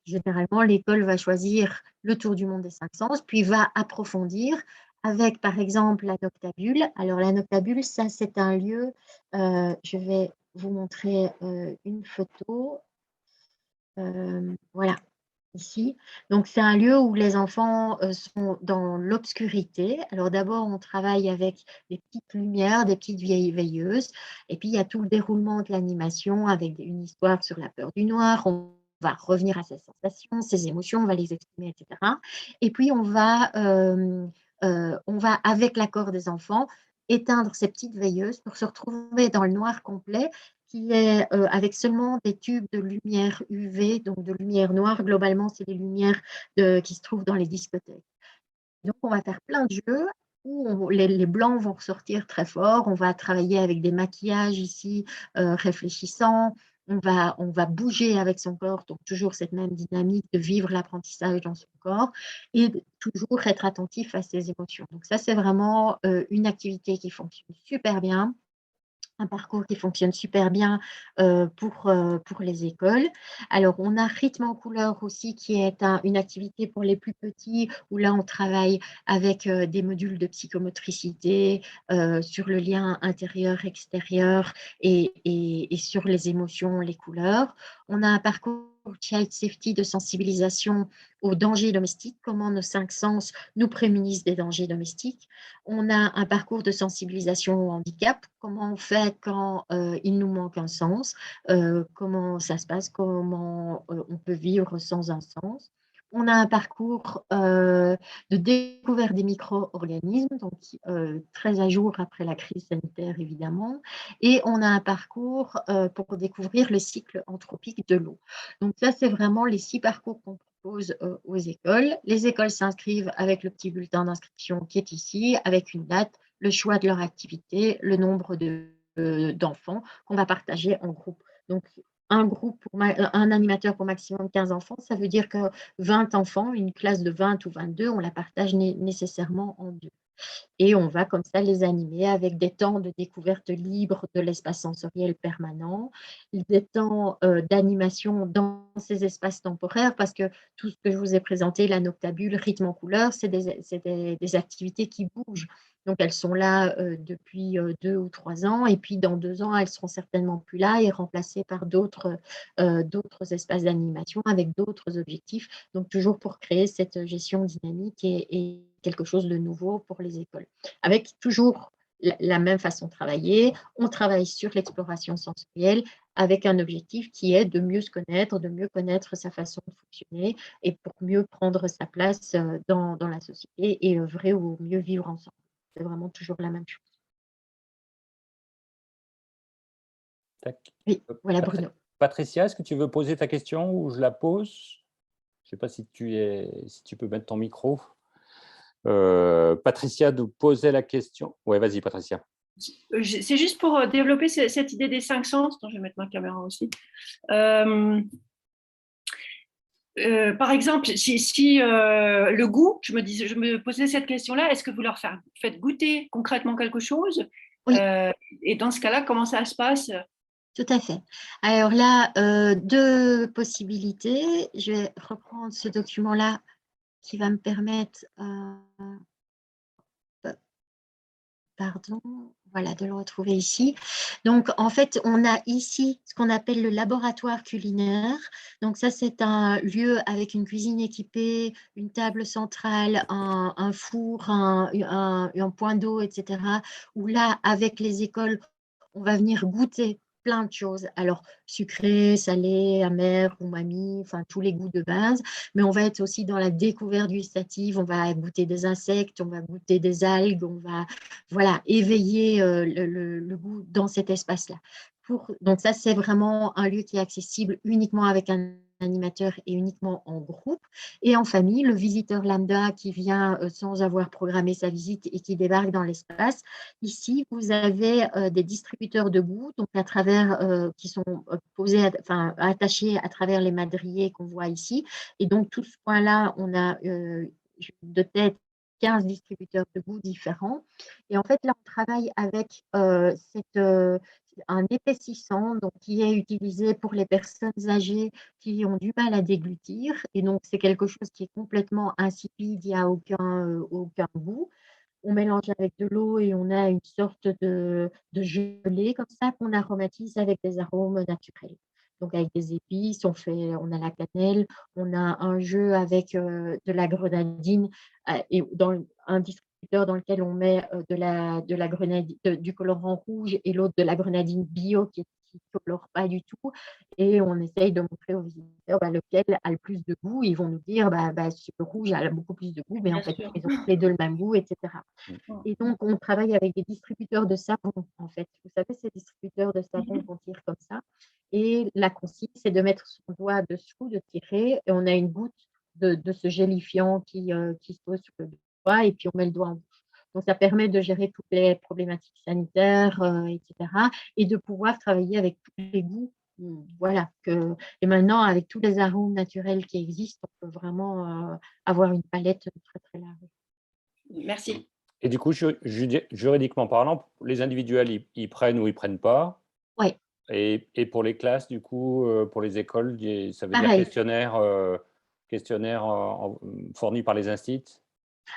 généralement, l'école va choisir le tour du monde des 5 sens, puis va approfondir avec, par exemple, la noctabule. Alors, la noctabule, ça, c'est un lieu, je vais vous montrer une photo. Voilà, ici. Donc, c'est un lieu où les enfants sont dans l'obscurité. Alors, d'abord, on travaille avec des petites lumières, des petites vieilles veilleuses. Et puis, il y a tout le déroulement de l'animation avec une histoire sur la peur du noir. On va revenir à ses sensations, ses émotions, on va les exprimer, etc. Et puis, on va avec l'accord des enfants, éteindre ces petites veilleuses pour se retrouver dans le noir complet qui est avec seulement des tubes de lumière UV, donc de lumière noire. Globalement, c'est les lumières qui se trouvent dans les discothèques. Donc, on va faire plein de jeux où les blancs vont ressortir très fort. On va travailler avec des maquillages ici réfléchissants. On va bouger avec son corps, donc toujours cette même dynamique de vivre l'apprentissage dans son corps et toujours être attentif à ses émotions. Donc ça, c'est vraiment une activité qui fonctionne super bien, un parcours qui fonctionne super bien pour les écoles. Alors, on a Rythme en couleur aussi, qui est une activité pour les plus petits, où là, on travaille avec des modules de psychomotricité sur le lien intérieur-extérieur et sur les émotions, les couleurs. On a un parcours Child Safety de sensibilisation aux dangers domestiques, comment nos 5 sens nous prémunissent des dangers domestiques. On a un parcours de sensibilisation au handicap, comment on fait quand il nous manque un sens, comment ça se passe, comment on peut vivre sans un sens. On a un parcours de découverte des micro-organismes, donc très à jour après la crise sanitaire évidemment, et on a un parcours pour découvrir le cycle anthropique de l'eau. Donc ça, c'est vraiment les 6 parcours qu'on propose aux écoles. Les écoles s'inscrivent avec le petit bulletin d'inscription qui est ici, avec une date, le choix de leur activité, le nombre d'enfants qu'on va partager en groupe. Donc, un animateur pour maximum 15 enfants, ça veut dire que 20 enfants, une classe de 20 ou 22, on la partage nécessairement en 2. Et on va comme ça les animer avec des temps de découverte libre de l'espace sensoriel permanent, des temps d'animation dans ces espaces temporaires, parce que tout ce que je vous ai présenté, la noctabule, rythme en couleur, c'est des activités qui bougent. Donc, elles sont là depuis 2 ou 3 ans, et puis dans 2 ans, elles seront certainement plus là et remplacées par d'autres espaces d'animation avec d'autres objectifs. Donc, toujours pour créer cette gestion dynamique et quelque chose de nouveau pour les écoles. Avec toujours la même façon de travailler, on travaille sur l'exploration sensorielle avec un objectif qui est de mieux se connaître, de mieux connaître sa façon de fonctionner et pour mieux prendre sa place dans la société et œuvrer ou mieux vivre ensemble. C'est vraiment toujours la même chose. Tac. Oui, voilà Bruno. Patricia, est-ce que tu veux poser ta question ou je la pose? Je ne sais pas si tu peux mettre ton micro. Patricia nous posait la question. Oui, vas-y, Patricia. C'est juste pour développer cette idée des 5 sens. Attends, je vais mettre ma caméra aussi. Par exemple, si le goût, je me posais cette question-là, est-ce que vous leur faites goûter concrètement quelque chose? Oui. Et dans ce cas-là, comment ça se passe? Tout à fait. Alors là, deux possibilités. Je vais reprendre ce document-là qui va me permettre, pardon, voilà, de le retrouver ici. Donc, en fait, on a ici ce qu'on appelle le laboratoire culinaire. Donc, ça, c'est un lieu avec une cuisine équipée, une table centrale, un four, un point d'eau, etc. Où là, avec les écoles, on va venir goûter plein de choses. Alors, sucré, salé, amer, umami, enfin, tous les goûts de base. Mais on va être aussi dans la découverte gustative. On va goûter des insectes, on va goûter des algues, on va, voilà, éveiller le goût dans cet espace-là. Donc, ça, c'est vraiment un lieu qui est accessible uniquement avec un animateur et uniquement en groupe et en famille. Le visiteur lambda qui vient sans avoir programmé sa visite et qui débarque dans l'espace. Ici, vous avez des distributeurs de goût, donc à travers, qui sont posés, enfin, attachés à travers les madriers qu'on voit ici. Et donc, tout ce point-là, on a de tête 15 distributeurs de goût différents. Et en fait, là, on travaille avec un épaississant donc, qui est utilisé pour les personnes âgées qui ont du mal à déglutir. Et donc, c'est quelque chose qui est complètement insipide, il n'y a aucun goût. On mélange avec de l'eau et on a une sorte de gelée comme ça qu'on aromatise avec des arômes naturels. Donc avec des épices, on a la cannelle, on a un jeu avec de la grenadine et un distributeur dans lequel on met de la grenadine, du colorant rouge et l'autre de la grenadine bio qui ne colore pas du tout. Et on essaye de montrer aux visiteurs lequel a le plus de goût. Ils vont nous dire le rouge a beaucoup plus de goût, mais en fait, ils ont les deux le même goût, etc. Et donc, on travaille avec des distributeurs de savon, en fait. Vous savez, ces distributeurs de savon qu'on tire comme ça. Et la consigne, c'est de mettre son doigt dessous, de tirer, et on a une goutte de ce gélifiant qui se pose sur le doigt, et puis on met le doigt en bouche. Donc, ça permet de gérer toutes les problématiques sanitaires, etc. Et de pouvoir travailler avec tous les goûts. Voilà. Et maintenant, avec tous les arômes naturels qui existent, on peut vraiment avoir une palette très, très large. Merci. Et du coup, juridiquement parlant, les individuels, ils prennent ou ils prennent pas. Oui, Et pour les classes, du coup, pour les écoles, ça veut dire pareil. questionnaire fourni par les instituts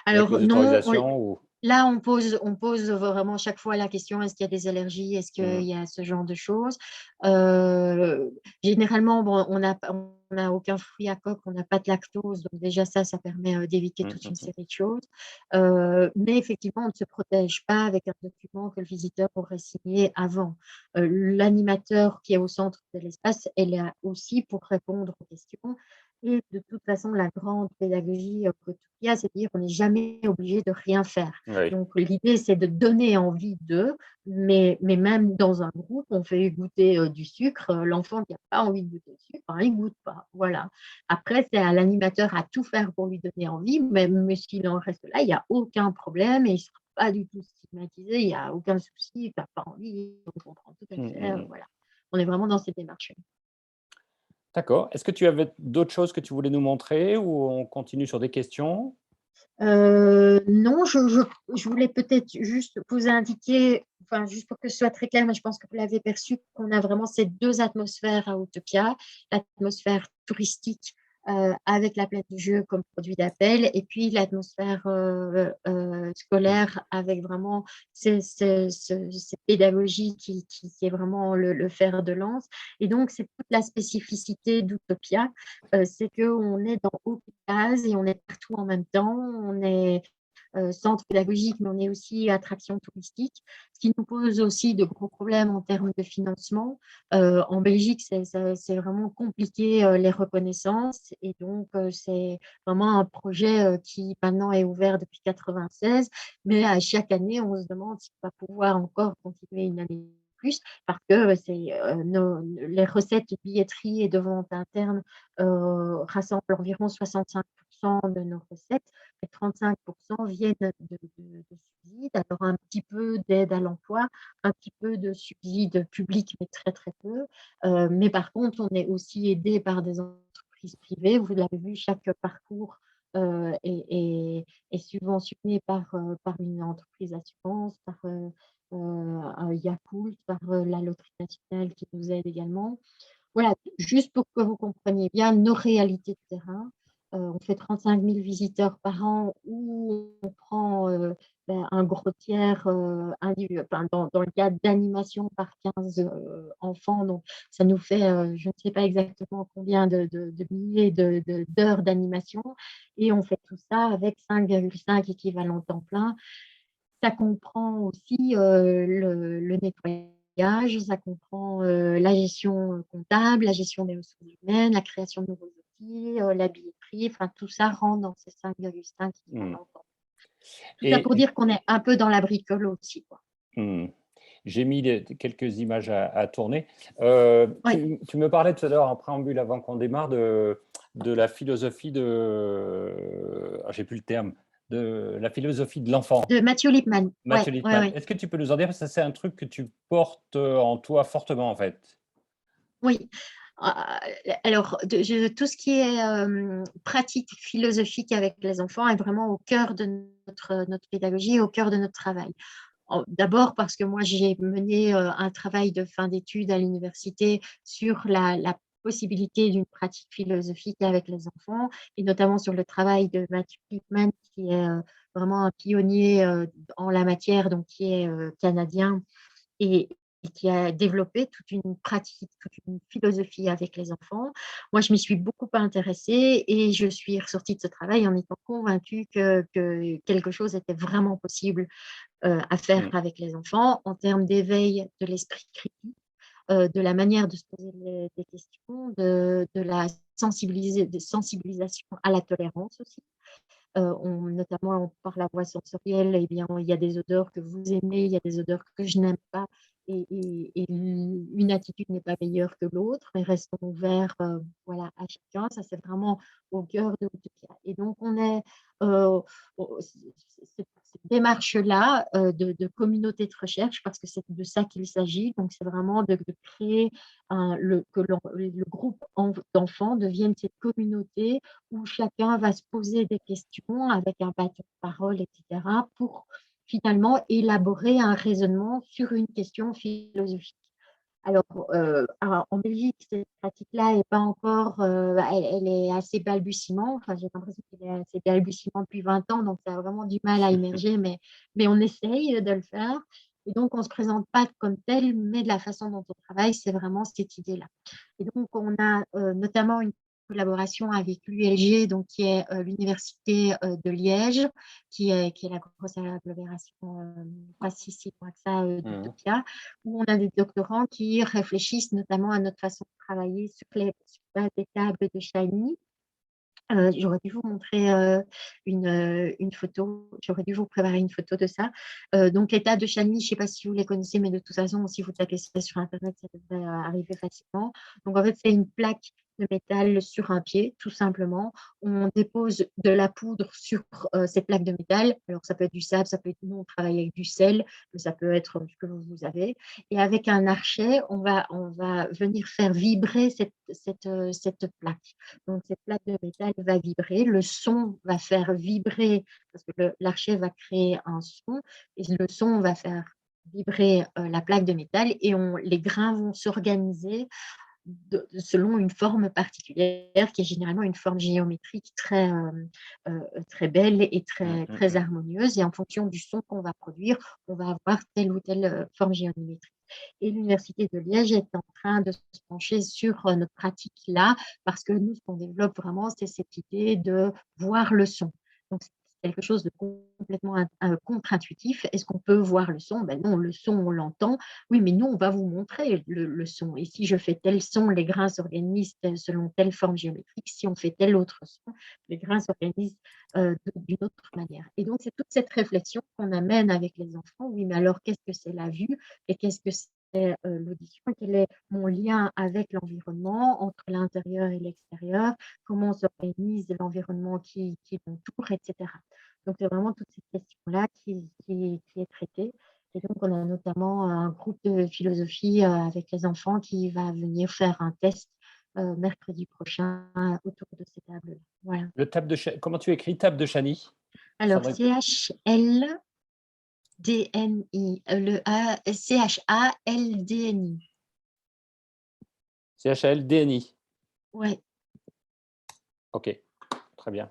avec Alors les non, autorisations ou... là on pose vraiment chaque fois la question, est-ce qu'il y a des allergies, est-ce qu'il y a ce genre de choses. Généralement, bon, on n'a aucun fruit à coque, on n'a pas de lactose, donc déjà ça permet d'éviter toute une série de choses. Mais effectivement, on ne se protège pas avec un document que le visiteur aurait signé avant. L'animateur qui est au centre de l'espace, elle est là aussi pour répondre aux questions. Et de toute façon, la grande pédagogie que il y a, c'est de dire qu'on n'est jamais obligé de rien faire. Oui. Donc, l'idée, c'est de donner envie d'eux, mais même dans un groupe, on fait goûter du sucre. L'enfant qui n'a pas envie de goûter le sucre, il ne goûte pas. Voilà. Après, c'est à l'animateur à tout faire pour lui donner envie, mais s'il en reste là, il n'y a aucun problème et il ne sera pas du tout stigmatisé, il n'y a aucun souci, il n'a pas envie, on comprend tout à fait. Voilà. On est vraiment dans cette démarche. D'accord. Est-ce que tu avais d'autres choses que tu voulais nous montrer ou on continue sur des questions? Non, je voulais peut-être juste vous indiquer, enfin, juste pour que ce soit très clair, mais je pense que vous l'avez perçu, qu'on a vraiment ces deux atmosphères à Autopia, l'atmosphère touristique avec la plaine du jeu comme produit d'appel, et puis l'atmosphère scolaire avec vraiment cette pédagogie qui est vraiment le fer de lance. Et donc, c'est toute la spécificité d'Utopia, c'est qu'on est dans aucune case et on est partout en même temps. On est centre pédagogique, mais on est aussi attraction touristique, ce qui nous pose aussi de gros problèmes en termes de financement. En Belgique, c'est vraiment compliqué les reconnaissances et donc c'est vraiment un projet qui maintenant est ouvert depuis 1996, mais à chaque année, on se demande si on va pouvoir encore continuer une année plus parce que les recettes de billetterie et de vente interne rassemblent environ 65% de nos recettes et 35% viennent de subsides, alors un petit peu d'aide à l'emploi, un petit peu de subsides publics, mais très très peu. Mais par contre, on est aussi aidé par des entreprises privées. Vous l'avez vu, chaque parcours est subventionné par une entreprise d'assurance, par un Yakult, par la Loterie nationale qui nous aide également. Voilà, juste pour que vous compreniez bien nos réalités de terrain. On fait 35 000 visiteurs par an où on prend un gros tiers enfin, dans le cadre d'animation par 15 enfants. Donc, ça nous fait, je ne sais pas exactement combien de milliers d'heures d'animation. Et on fait tout ça avec 5,5 équivalents temps plein. Ça comprend aussi le nettoyage, ça comprend la gestion comptable, la gestion des ressources humaines, la création de nouveaux outils, la billetterie, enfin tout ça rentre dans ces 5,5 équivalents temps. Tout ça pour Et dire qu'on est un peu dans la bricole aussi, quoi. j'ai mis quelques images à tourner. Oui, Tu me parlais tout à l'heure en préambule avant qu'on démarre de la philosophie de, j'ai plus le terme, de la philosophie de l'enfant. de Mathieu Lippmann. Ouais, Mathieu ouais, Lippmann. ouais. Est-ce que tu peux nous en dire, parce que c'est un truc que tu portes en toi fortement en fait. Oui. Alors, tout ce qui est pratique philosophique avec les enfants est vraiment au cœur de notre pédagogie, au cœur de notre travail. D'abord parce que moi, j'ai mené un travail de fin d'études à l'université sur la possibilité d'une pratique philosophique avec les enfants, et notamment sur le travail de Matthew Lippmann, qui est vraiment un pionnier en la matière, donc qui est canadien, et qui a développé toute une pratique, toute une philosophie avec les enfants. Moi, je m'y suis beaucoup intéressée et je suis ressortie de ce travail en étant convaincue que quelque chose était vraiment possible à faire avec les enfants en termes d'éveil de l'esprit critique, de la manière de se poser des questions, de la sensibilisation à la tolérance aussi. Notamment par la voix sensorielle, eh bien, il y a des odeurs que vous aimez, il y a des odeurs que je n'aime pas, et une attitude n'est pas meilleure que l'autre, mais restons ouverts voilà, à chacun. Ça, c'est vraiment au cœur de Utopia. Et donc, on est cette démarche-là de communauté de recherche, parce que c'est de ça qu'il s'agit. Donc, c'est vraiment de créer que le groupe d'enfants devienne cette communauté où chacun va se poser des questions avec un bâton de parole, etc., pour finalement élaborer un raisonnement sur une question philosophique. Alors, en Belgique, cette pratique-là n'est pas encore, elle est assez balbutiement. Enfin, j'ai l'impression qu'elle est assez balbutiement depuis 20 ans, donc ça a vraiment du mal à émerger, mais on essaye de le faire. Et donc, on ne se présente pas comme tel, mais de la façon dont on travaille, c'est vraiment cette idée-là. Et donc, on a notamment une collaboration avec l'ULG, donc qui est l'université de Liège, qui est la grosse agglomération, pas si loin que ça, d'Utopia, où on a des doctorants qui réfléchissent notamment à notre façon de travailler sur des tables de Shiny. J'aurais dû vous montrer une photo, j'aurais dû vous préparer une photo de ça. Donc, les tables de Shiny, je ne sais pas si vous les connaissez, mais de toute façon, si vous tapez ça sur Internet, ça devrait arriver facilement. Donc, en fait, c'est une plaque de métal sur un pied, tout simplement. On dépose de la poudre sur cette plaque de métal. Alors, ça peut être du sable, ça peut être, nous, on travaille avec du sel, mais ça peut être ce que vous avez. Et avec un archet, on va venir faire vibrer cette plaque. Donc, cette plaque de métal va vibrer, le son va faire vibrer, parce que l'archet va créer un son, et le son va faire vibrer la plaque de métal, et les grains vont s'organiser selon une forme particulière, qui est généralement une forme géométrique très belle et très harmonieuse. Et en fonction du son qu'on va produire, on va avoir telle ou telle forme géométrique. Et l'Université de Liège est en train de se pencher sur notre pratique là, parce que nous, ce qu'on développe vraiment, c'est cette idée de voir le son. Donc, c'est quelque chose de complètement contre-intuitif. Est-ce qu'on peut voir le son? Ben non, le son, on l'entend. Oui, mais nous, on va vous montrer le son. Et si je fais tel son, les grains s'organisent selon telle forme géométrique. Si on fait tel autre son, les grains s'organisent d'une autre manière. Et donc, c'est toute cette réflexion qu'on amène avec les enfants. Oui, mais alors, qu'est-ce que c'est la vue et qu'est-ce que c'est l'audition? Quel est mon lien avec l'environnement, entre l'intérieur et l'extérieur? Comment s'organise l'environnement qui m'entoure, etc. Donc, c'est vraiment toute cette question-là qui est traitée. Et donc, on a notamment un groupe de philosophie avec les enfants qui va venir faire un test mercredi prochain autour de ces tables-là. Voilà. Comment tu écris table de Chani? Alors, Sandrine CHLDNI, CHALDNI. CHALDNI. Ouais. Ok, très bien.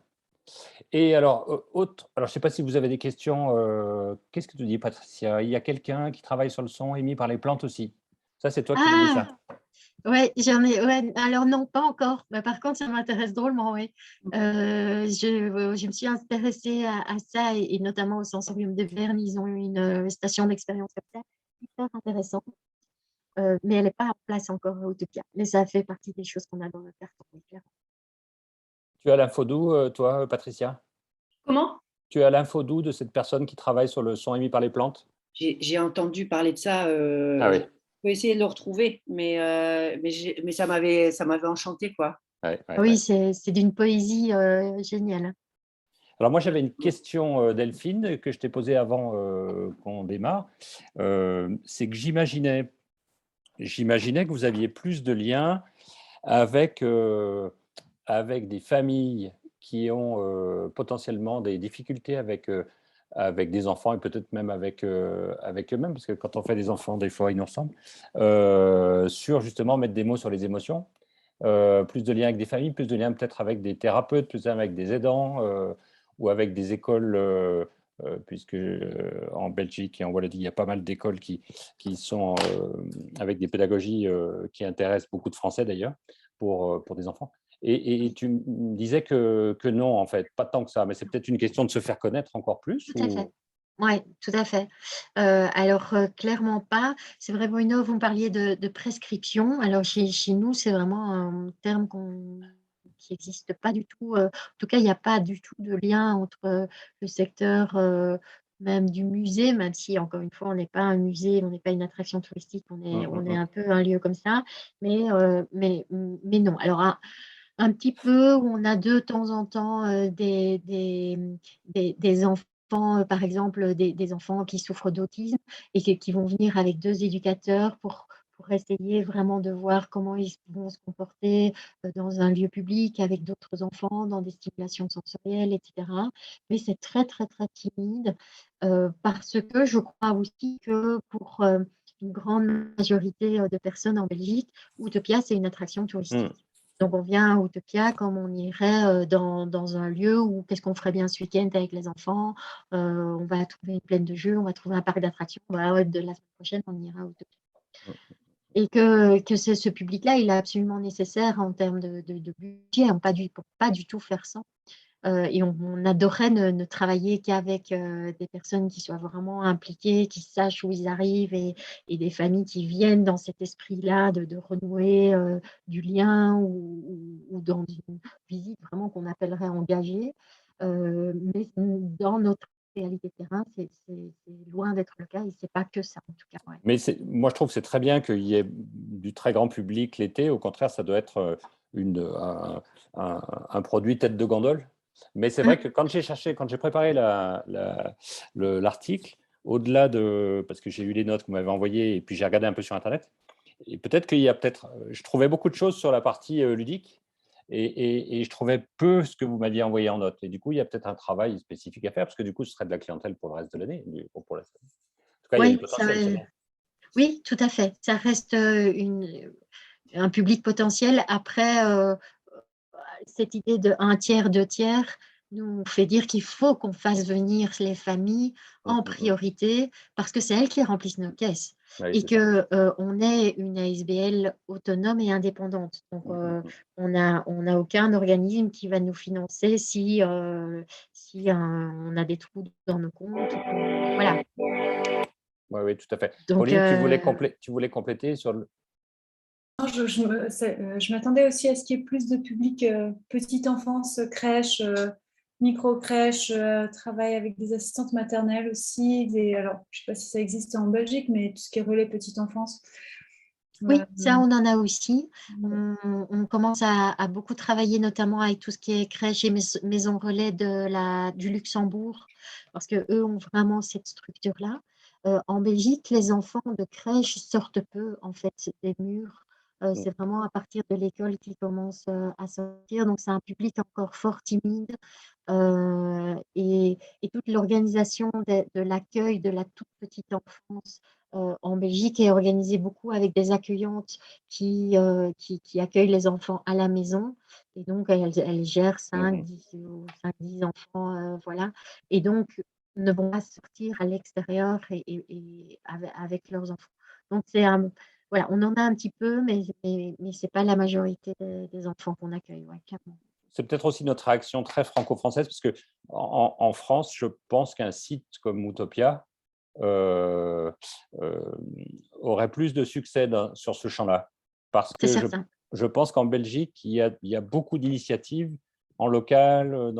Et alors, alors je ne sais pas si vous avez des questions. Qu'est-ce que tu dis, Patricia? Il y a quelqu'un qui travaille sur le son émis par les plantes aussi. Ça, c'est toi qui me dis ça. Ouais, j'en ai. Ouais, alors non, pas encore. Mais par contre, ça m'intéresse drôlement, oui. Je me suis intéressée à ça et notamment au Sensorium de Berne. Ils ont une station d'expérience comme ça, hyper intéressante. Mais elle n'est pas en place encore à Utopia. Mais ça fait partie des choses qu'on a dans notre carton. Tu as l'info d'où, toi, Patricia? Comment? Tu as l'info d'où de cette personne qui travaille sur le son émis par les plantes? J'ai entendu parler de ça. Ah oui. Je peux essayer de le retrouver, mais ça m'avait enchanté, quoi. Ouais, ouais, Oui, ouais. c'est d'une poésie géniale. Alors moi, j'avais une question, Delphine, que je t'ai posée avant qu'on démarre. C'est que j'imaginais que vous aviez plus de liens avec, avec des familles qui ont potentiellement des difficultés avec des enfants et peut-être même avec eux-mêmes, parce que quand on fait des enfants, des fois, ils nous ressemblent, sur justement mettre des mots sur les émotions, plus de liens avec des familles, plus de liens peut-être avec des thérapeutes, plus de liens avec des aidants ou avec des écoles, puisque en Belgique et en Wallonie, il y a pas mal d'écoles qui sont avec des pédagogies qui intéressent beaucoup de Français d'ailleurs pour des enfants. Et tu me disais que non, en fait, pas tant que ça, mais c'est peut-être une question de se faire connaître encore plus Tout à fait. Oui, tout à fait. Alors, clairement pas. C'est vrai, Bruno, vous me parliez de prescription. Alors, chez nous, c'est vraiment un terme qui n'existe pas du tout. En tout cas, il n'y a pas du tout de lien entre le secteur même du musée, même si, encore une fois, on n'est pas un musée, on n'est pas une attraction touristique, on est un peu un lieu comme ça. Mais non. Alors, un petit peu, où on a de temps en temps des enfants, par exemple, des enfants qui souffrent d'autisme et qui vont venir avec 2 éducateurs pour essayer vraiment de voir comment ils vont se comporter dans un lieu public avec d'autres enfants, dans des stimulations sensorielles, etc. Mais c'est très, très, très timide parce que je crois aussi que pour une grande majorité de personnes en Belgique, Utopia, c'est une attraction touristique. Donc, on vient à Utopia comme on irait dans un lieu où qu'est-ce qu'on ferait bien ce week-end avec les enfants. On va trouver une plaine de jeux, on va trouver un parc d'attractions. De la semaine prochaine, on ira à Utopia. Et que ce public-là, il est absolument nécessaire en termes de budget, pour pas du tout faire ça. Et on adorait ne travailler qu'avec des personnes qui soient vraiment impliquées, qui sachent où ils arrivent et des familles qui viennent dans cet esprit-là de renouer du lien ou dans une visite vraiment qu'on appellerait engagée. Mais dans notre réalité de terrain, c'est loin d'être le cas et c'est pas que ça en tout cas. Ouais. Mais moi, je trouve que c'est très bien qu'il y ait du très grand public l'été. Au contraire, ça doit être un produit tête de gondole. Mais c'est vrai que quand j'ai préparé l'article, au-delà de, parce que j'ai eu les notes que vous m'avez envoyées et puis j'ai regardé un peu sur Internet, et peut-être qu'il y a je trouvais beaucoup de choses sur la partie ludique et je trouvais peu ce que vous m'aviez envoyé en notes. Et du coup, il y a peut-être un travail spécifique à faire parce que du coup, ce serait de la clientèle pour le reste de l'année. En tout cas, il y a du potentiel, c'est bon. Oui, tout à fait. Ça reste un public potentiel. Après, cette idée de 1/3, 2/3 nous fait dire qu'il faut qu'on fasse venir les familles en priorité parce que c'est elles qui remplissent nos caisses Oui, et qu'on est une ASBL autonome et indépendante. Donc, on n'a aucun organisme qui va nous financer si on a des trous dans nos comptes. Voilà. Oui, tout à fait. Donc, Pauline, tu voulais compléter sur le… Non, je m'attendais aussi à ce qu'il y ait plus de public petite enfance, crèche, micro-crèche, travail avec des assistantes maternelles aussi. Alors, je ne sais pas si ça existe en Belgique, mais tout ce qui est relais petite enfance. Oui, ça, on en a aussi. On commence à beaucoup travailler, notamment avec tout ce qui est crèche et maison relais du Luxembourg, parce qu'eux ont vraiment cette structure-là. En Belgique, les enfants de crèche sortent peu, en fait, des murs. C'est vraiment à partir de l'école qu'ils commencent à sortir. Donc, c'est un public encore fort timide. Et toute l'organisation de l'accueil de la toute petite enfance en Belgique est organisée beaucoup avec des accueillantes qui accueillent les enfants à la maison. Et donc, elles gèrent 5, 10 enfants, voilà. Et donc, ne vont pas sortir à l'extérieur et avec leurs enfants. Donc, voilà, on en a un petit peu, mais ce n'est pas la majorité des enfants qu'on accueille, ouais, clairement. C'est peut-être aussi notre réaction très franco-française, parce que en France, je pense qu'un site comme Utopia euh, euh, aurait plus de succès sur ce champ-là. Parce C'est que certain. je pense qu'en Belgique, il y a beaucoup d'initiatives en local,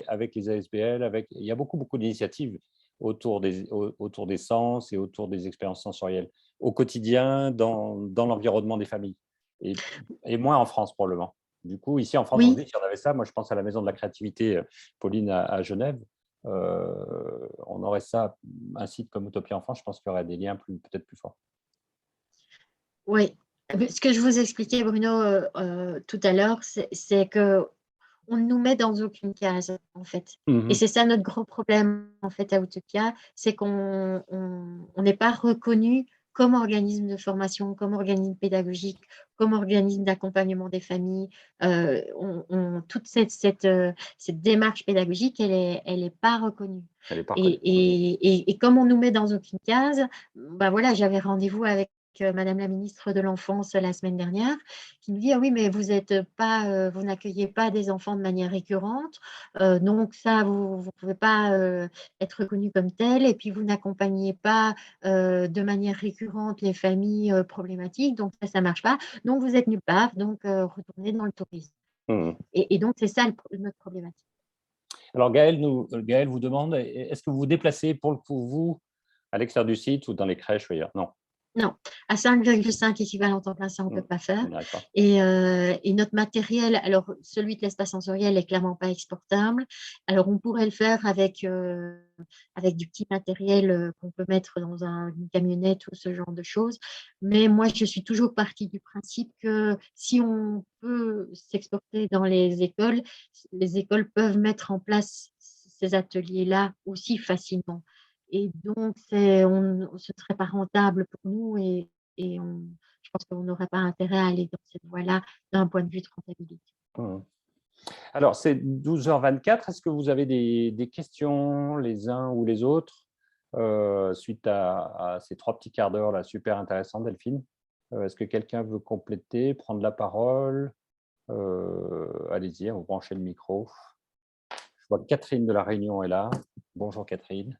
avec les ASBL, il y a beaucoup d'initiatives autour des sens et autour des expériences sensorielles, au quotidien, dans l'environnement des familles. Et moins en France, probablement. Du coup, ici en France, on se Oui, dit, si on avait ça, moi je pense à la Maison de la créativité, Pauline, à Genève, on aurait ça, un site comme Utopia en France, je pense qu'il y aurait des liens peut-être plus forts. oui. Ce que je vous expliquais, Bruno, tout à l'heure, c'est que on ne nous met dans aucune case, en fait. Et c'est ça notre gros problème, en fait, à Utopia, c'est qu'on n'est pas reconnu comme organisme de formation, comme organisme pédagogique, comme organisme d'accompagnement des familles. Toute cette démarche pédagogique, elle est pas reconnue. Elle est pas reconnue. Et comme on nous met dans aucune case, ben voilà, j'avais rendez-vous avec Madame la ministre de l'Enfance la semaine dernière, qui nous dit ah oui, mais vous n'accueillez pas des enfants de manière récurrente, donc ça, vous ne pouvez pas être reconnu comme tel, et puis vous n'accompagnez pas de manière récurrente les familles problématiques, donc ça ne marche pas, donc vous êtes nulle part, donc retournez dans le tourisme. Et donc, c'est ça notre problématique. Alors, Gaël vous demande, est-ce que vous vous déplacez pour le coup, vous, à l'extérieur du site ou dans les crèches ou ailleurs? Non. Non, à 5,5 équivalents temps plein, ça, on ne peut pas faire. D'accord. Et notre matériel, alors celui de l'espace sensoriel n'est clairement pas exportable. Alors, on pourrait le faire avec du petit matériel qu'on peut mettre dans une camionnette ou ce genre de choses. Mais moi, je suis toujours partie du principe que si on peut s'exporter dans les écoles peuvent mettre en place ces ateliers-là aussi facilement. Et donc, ce ne serait pas rentable pour nous je pense qu'on n'aurait pas intérêt à aller dans cette voie-là d'un point de vue de rentabilité. Alors, c'est 12h24. Est-ce que vous avez des questions, les uns ou les autres, suite à ces 3 petits quarts d'heure là, super intéressants, Delphine? Est-ce que quelqu'un veut compléter, prendre la parole? Allez-y, vous branchez le micro. Je vois que Catherine de la Réunion est là. Bonjour Catherine.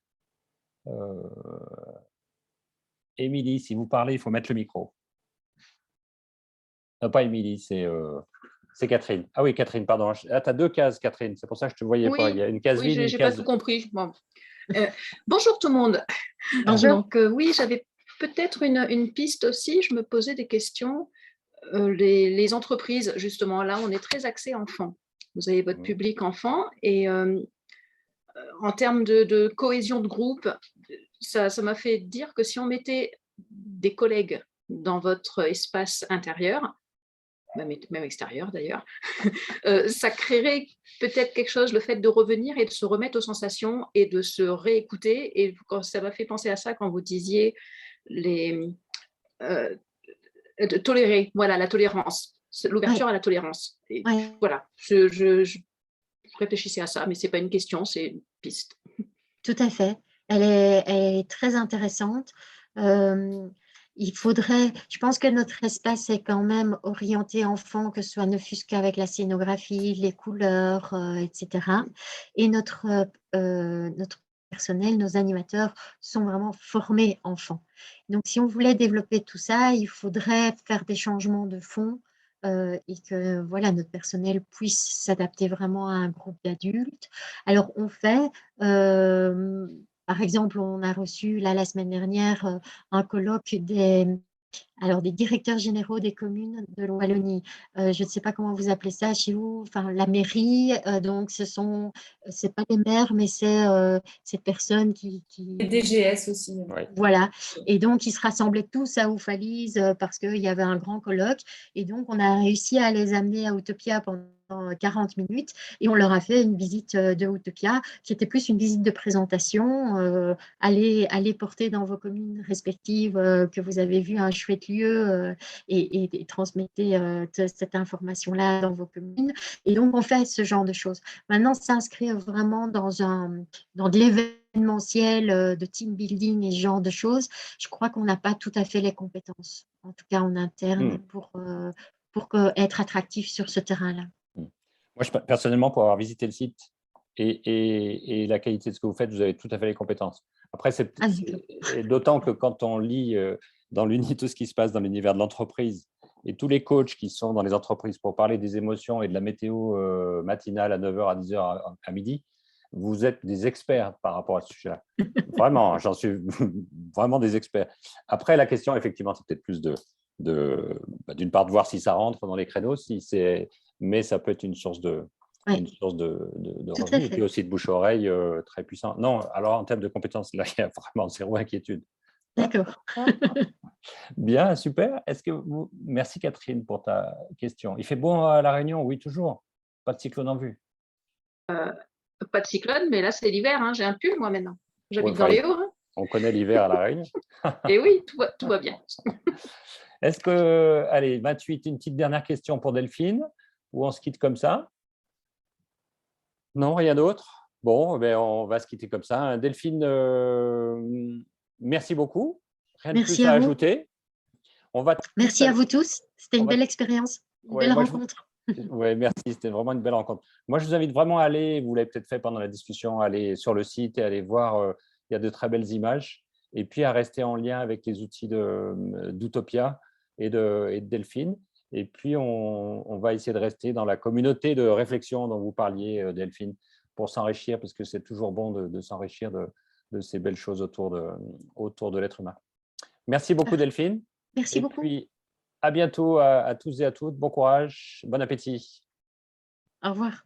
Émilie, si vous parlez, il faut mettre le micro. Non, pas Émilie, c'est Catherine. Ah oui, Catherine, pardon. Ah, tu as 2 cases, Catherine. C'est pour ça que je ne te voyais pas. Il y a une case vide, oui, une j'ai case... pas tout compris. Bon. Bonjour tout le monde. Bonjour. Donc, oui, j'avais peut-être une piste aussi. Je me posais des questions. Les entreprises, justement, là, on est très axé enfant. Vous avez votre public enfant et en termes de cohésion de groupe, ça m'a fait dire que si on mettait des collègues dans votre espace intérieur, même extérieur d'ailleurs, ça créerait peut-être quelque chose, le fait de revenir et de se remettre aux sensations et de se réécouter. Et ça m'a fait penser à ça quand vous disiez de tolérer, voilà, la tolérance, l'ouverture à la tolérance. Et voilà, je réfléchissais à ça, mais ce n'est pas une question, c'est une piste. Tout à fait. Elle est très intéressante. Je pense que notre espace est quand même orienté enfant, que ce soit ne fût-ce qu'avec la scénographie, les couleurs, etc. Et notre personnel, nos animateurs sont vraiment formés enfants. Donc, si on voulait développer tout ça, il faudrait faire des changements de fond et que voilà, notre personnel puisse s'adapter vraiment à un groupe d'adultes. Alors, on fait, par exemple, on a reçu là, la semaine dernière un colloque des alors des directeurs généraux des communes de Wallonie. Je ne sais pas comment vous appelez ça chez vous, enfin la mairie, donc c'est pas les maires, mais c'est cette personne Et DGS aussi. Ouais. voilà, et donc ils se rassemblaient tous à Oufalise parce qu'il y avait un grand colloque, et donc on a réussi à les amener à Utopia pendant 40 minutes, et on leur a fait une visite de Utopia, qui était plus une visite de présentation, aller porter dans vos communes respectives que vous avez vu un chouette lieu, et transmettez cette information-là dans vos communes. Et donc on fait ce genre de choses. Maintenant, s'inscrire vraiment dans de l'événementiel, de team building et ce genre de choses, je crois qu'on n'a pas tout à fait les compétences, en tout cas en interne, pour être attractif sur ce terrain-là. Moi, personnellement, pour avoir visité le site et la qualité de ce que vous faites, vous avez tout à fait les compétences. Après, d'autant que quand on lit dans tout ce qui se passe dans l'univers de l'entreprise et tous les coachs qui sont dans les entreprises pour parler des émotions et de la météo matinale à 9h, à 10h, à midi, vous êtes des experts par rapport à ce sujet-là. Vraiment, j'en suis vraiment des experts. Après, la question, effectivement, c'est peut-être plus d'une part de voir si ça rentre dans les créneaux, mais ça peut être une source de revenus, et puis aussi de bouche-oreille très puissant. Non, alors en termes de compétences, là, il y a vraiment zéro inquiétude. D'accord. Bien, super. Merci Catherine pour ta question. Il fait beau à La Réunion? Oui, toujours. Pas de cyclone en vue? Pas de cyclone, mais là, c'est l'hiver. Hein. J'ai un pull, moi, maintenant. J'habite Ouais, dans les Hauts. Hein. On connaît l'hiver à La Réunion. Et oui, tout va bien. Est-ce que, allez, 28, une petite dernière question pour Delphine, ou on se quitte comme ça? Non, rien d'autre? Bon, ben, on va se quitter comme ça. Delphine, merci beaucoup. Rien de Merci plus à à vous. ajouter. Merci à vous tous. C'était une belle expérience, une belle rencontre. Oui, merci. C'était vraiment une belle rencontre. Moi, je vous invite vraiment à aller, vous l'avez peut-être fait pendant la discussion, à aller sur le site et aller voir. Il y a de très belles images. Et puis, à rester en lien avec les outils d'Utopia et de Delphine. Et puis, on va essayer de rester dans la communauté de réflexion dont vous parliez, Delphine, pour s'enrichir, parce que c'est toujours bon de s'enrichir de ces belles choses autour de l'être humain. Merci beaucoup, Delphine. Merci beaucoup. Et puis, à bientôt à tous et à toutes. Bon courage, bon appétit. Au revoir.